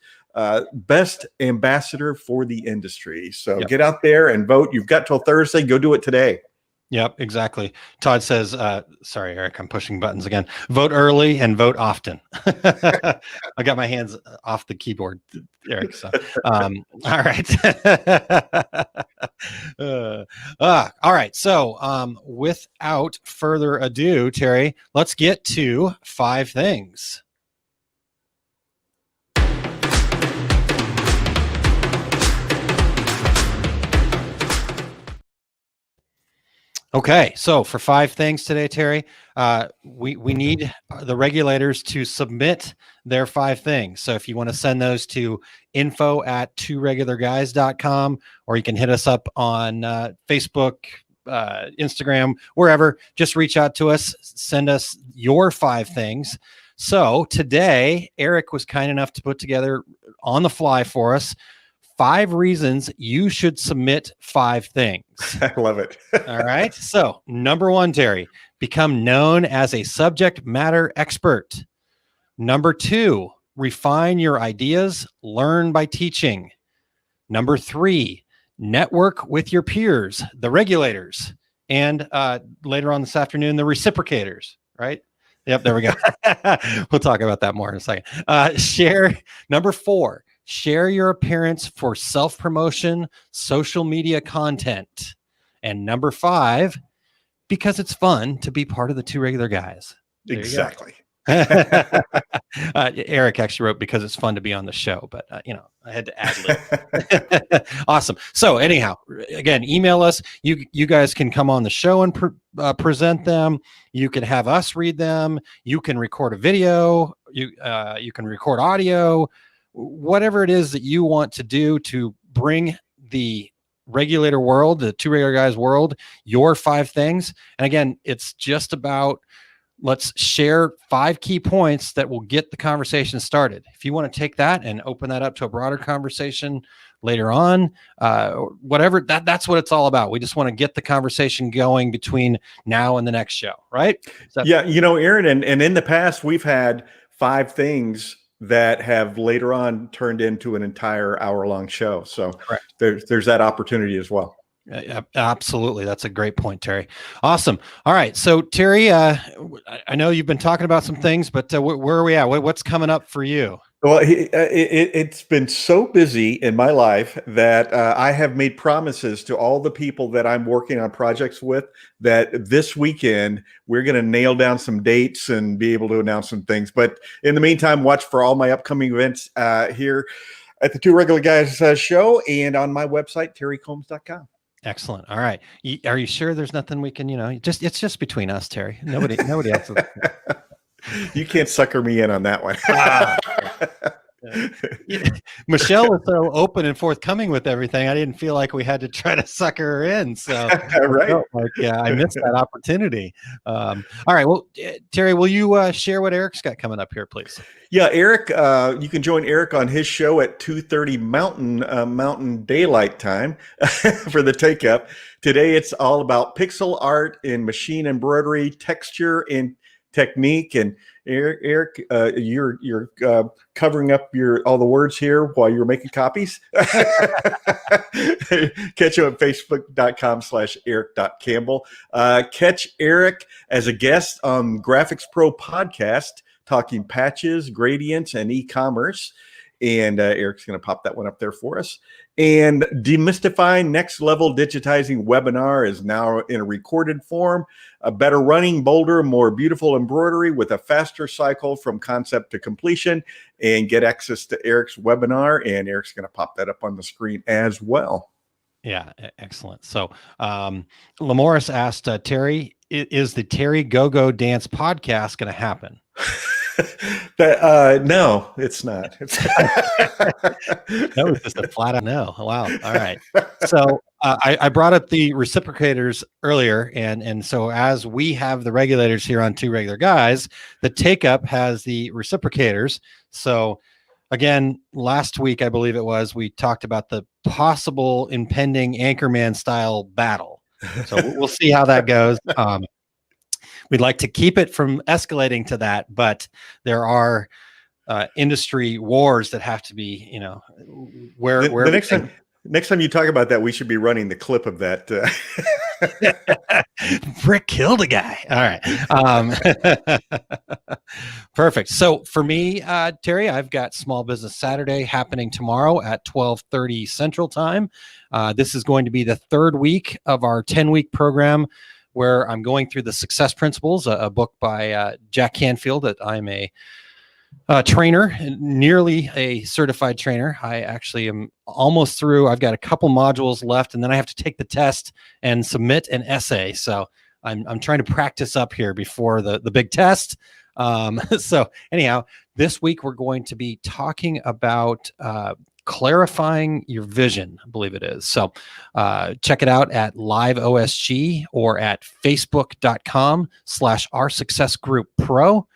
best ambassador for the industry. So get out there and vote. You've got till Thursday. Go do it today. Yep, exactly. Todd says, sorry, Eric, I'm pushing buttons again. Vote early and vote often. I got my hands off the keyboard, Eric. So, all right. All right. So without further ado, Terry, let's get to 5 things. Okay, so for 5 things today, Terry, we need the regulators to submit their 5 things. So if you want to send those to info@tworegularguys.com, or you can hit us up on Facebook, Instagram, wherever, just reach out to us, send us your 5 things. So today, Eric was kind enough to put together on the fly for us 5 reasons you should submit 5 things. I love it. All right. So number 1, Terry, become known as a subject matter expert. Number 2, refine your ideas, learn by teaching. Number 3, network with your peers, the regulators, and later on this afternoon, the reciprocators, right? Yep, there we go. We'll talk about that more in a second. Number 4, share your appearance for self-promotion, social media content. And number 5, because it's fun to be part of the Two Regular Guys. Exactly. Eric actually wrote because it's fun to be on the show, but I had to ad lib. Awesome. So anyhow, again, email us. You guys can come on the show and present them. You can have us read them. You can record a video. You can record audio. Whatever it is that you want to do to bring the regulator world, the Two Regular Guys world, your 5 things. And again, it's just about, let's share 5 key points that will get the conversation started. If you want to take that and open that up to a broader conversation later on, whatever, that's what it's all about. We just want to get the conversation going between now and the next show, right? Yeah, Aaron, and in the past, we've had 5 things that have later on turned into an entire hour-long show. So correct. There's that opportunity as well. Absolutely. That's a great point, Terry. Awesome. All right. So Terry, I know you've been talking about some things, but where are we at? What's coming up for you? Well, it's been so busy in my life that I have made promises to all the people that I'm working on projects with that this weekend we're going to nail down some dates and be able to announce some things. But in the meantime, watch for all my upcoming events here at the Two Regular Guys show and on my website, terrycombs.com. Excellent. All right. Are you sure there's nothing we can, it's just between us, Terry. Nobody else. You can't sucker me in on that one. Michelle was so open and forthcoming with everything. I didn't feel like we had to try to sucker her in. So right. I missed that opportunity. All right. Well, Terry, will you share what Eric's got coming up here, please? Yeah, Eric, you can join Eric on his show at 2:30 Mountain Daylight Time for the Take Up. Today, it's all about pixel art and machine embroidery, texture and technique. And Eric, you're covering up all the words here while you're making copies. Catch him at facebook.com/eric.campbell. Catch Eric as a guest on Graphics Pro podcast, talking patches, gradients, and e-commerce. And Eric's going to pop that one up there for us. And Demystifying Next Level Digitizing Webinar is now in a recorded form. A better running, bolder, more beautiful embroidery with a faster cycle from concept to completion. And get access to Eric's webinar. And Eric's going to pop that up on the screen as well. Yeah, excellent. So Lamorris asked, Terry, is the Terry Go-Go Dance podcast going to happen? No, it's not. That was just a flat out no. Wow. All right. So I brought up the reciprocators earlier, and so as we have the regulators here on Two Regular Guys, the Take Up has the reciprocators. So again, last week I believe it was, we talked about the possible impending Anchorman style battle. So we'll see how that goes. We'd like to keep it from escalating to that, but there are industry wars that have to be, where the next time you talk about that, we should be running the clip of that. Brick killed a guy. All right. Perfect. So for me, Terry, I've got Small Business Saturday happening tomorrow at 12:30 Central Time. This is going to be the 3rd week of our 10-week program, where I'm going through the Success Principles, a book by Jack Canfield that I'm a trainer, nearly a certified trainer. I actually am almost through. I've got a couple modules left, and then I have to take the test and submit an essay. So I'm trying to practice up here before the big test. So anyhow, this week we're going to be talking about clarifying your vision, I believe it is. So check it out at Live OSG or at facebook.com/Our Success Group Pro.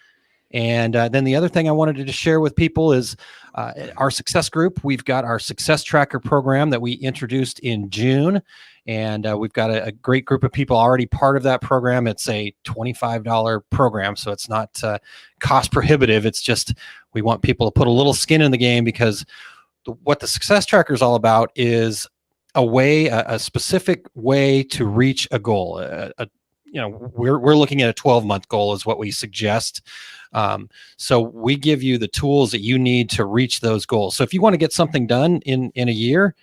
And then the other thing I wanted to share with people is our Success Group. We've got our Success Tracker program that we introduced in June. And we've got a great group of people already part of that program. It's a $25 program, so it's not cost prohibitive. It's just we want people to put a little skin in the game, because what the Success Tracker is all about is a specific way to reach a goal. We're looking at a 12-month goal is what we suggest. So we give you the tools that you need to reach those goals. So if you want to get something done in a year,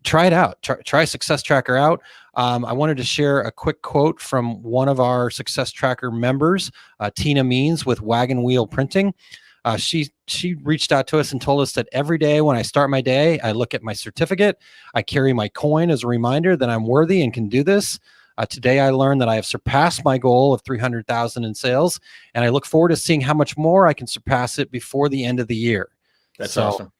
try it out. Try Success Tracker out. I wanted to share a quick quote from one of our Success Tracker members, Tina Means with Wagon Wheel Printing. She reached out to us and told us that every day when I start my day, I look at my certificate. I carry my coin as a reminder that I'm worthy and can do this. Today, I learned that I have surpassed my goal of 300,000 in sales, and I look forward to seeing how much more I can surpass it before the end of the year. That's awesome.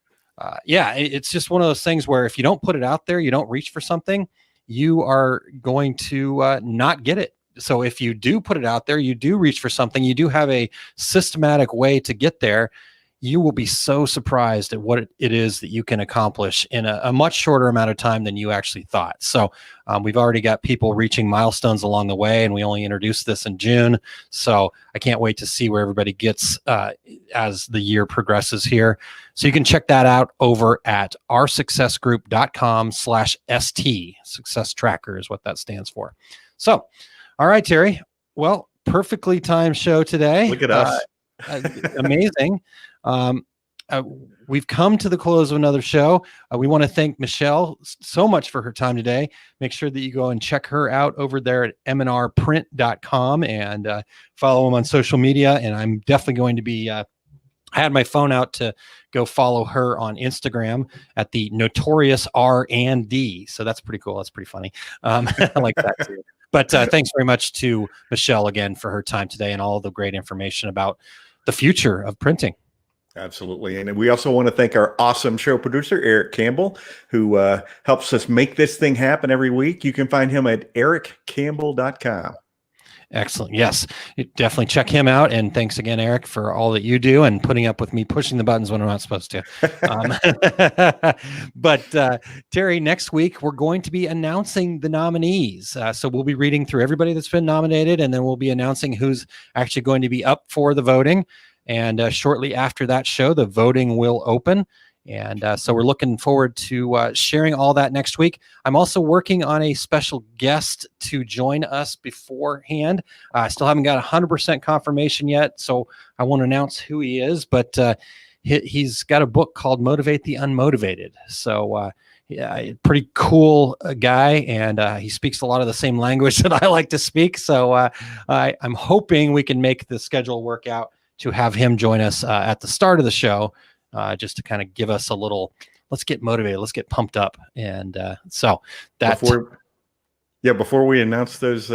It's just one of those things where if you don't put it out there, you don't reach for something, you are going to not get it. So if you do put it out there, you do reach for something, you do have a systematic way to get there, you will be so surprised at what it is that you can accomplish in a much shorter amount of time than you actually thought. So we've already got people reaching milestones along the way, and we only introduced this in June. So I can't wait to see where everybody gets as the year progresses here. So you can check that out over at oursuccessgroup.com/ST. Success Tracker is what that stands for. So, all right, Terry. Well, perfectly timed show today. Look at us. Amazing. We've come to the close of another show. We want to thank Michelle so much for her time today. Make sure that you go and check her out over there at mnrprint.com and follow them on social media. And I'm definitely going to be, I had my phone out to go follow her on Instagram at the Notorious R&D. So that's pretty cool. That's pretty funny. I like that too. But thanks very much to Michelle again for her time today and all the great information about the future of printing. Absolutely. And we also want to thank our awesome show producer, Eric Campbell, who helps us make this thing happen every week. You can find him at ericcampbell.com. Excellent. Yes, definitely check him out. And thanks again, Eric, for all that you do and putting up with me pushing the buttons when I'm not supposed to. But Terry, next week, we're going to be announcing the nominees. So we'll be reading through everybody that's been nominated, and then we'll be announcing who's actually going to be up for the voting. And shortly after that show, the voting will open. And so we're looking forward to sharing all that next week. I'm also working on a special guest to join us beforehand. I still haven't got 100% confirmation yet, so I won't announce who he is, but he's got a book called Motivate the Unmotivated. So pretty cool guy, and he speaks a lot of the same language that I like to speak. So I'm hoping we can make the schedule work out to have him join us at the start of the show. Just to kind of give us a little, let's get motivated, let's get pumped up. And so that before we announce those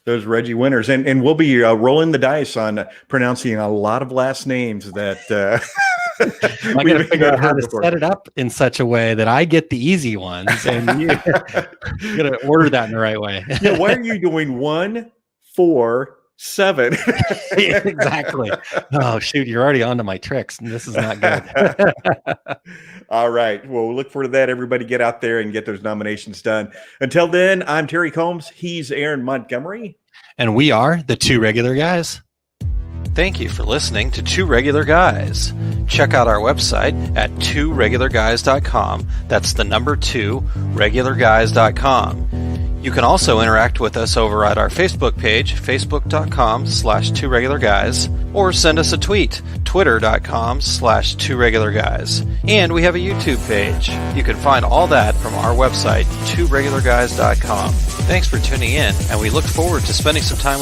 Reggie winners, and we'll be rolling the dice on pronouncing a lot of last names that I got to figure out how to set it up in such a way that I get the easy ones, and you got to order that in the right way. Yeah, why are you doing 1, 4, 7? Exactly. Oh shoot, you're already onto my tricks, and this is not good. All right. Well, we'll look forward to that. Everybody get out there and get those nominations done. Until then, I'm Terry Combs. He's Aaron Montgomery. And we are the Two Regular Guys. Thank you for listening to Two Regular Guys. Check out our website at tworegularguys.com. That's the number 2, regularguys.com. You can also interact with us over at our Facebook page, facebook.com/tworegularguys, or send us a tweet, twitter.com/tworegularguys. And we have a YouTube page. You can find all that from our website, tworegularguys.com. Thanks for tuning in, and we look forward to spending some time with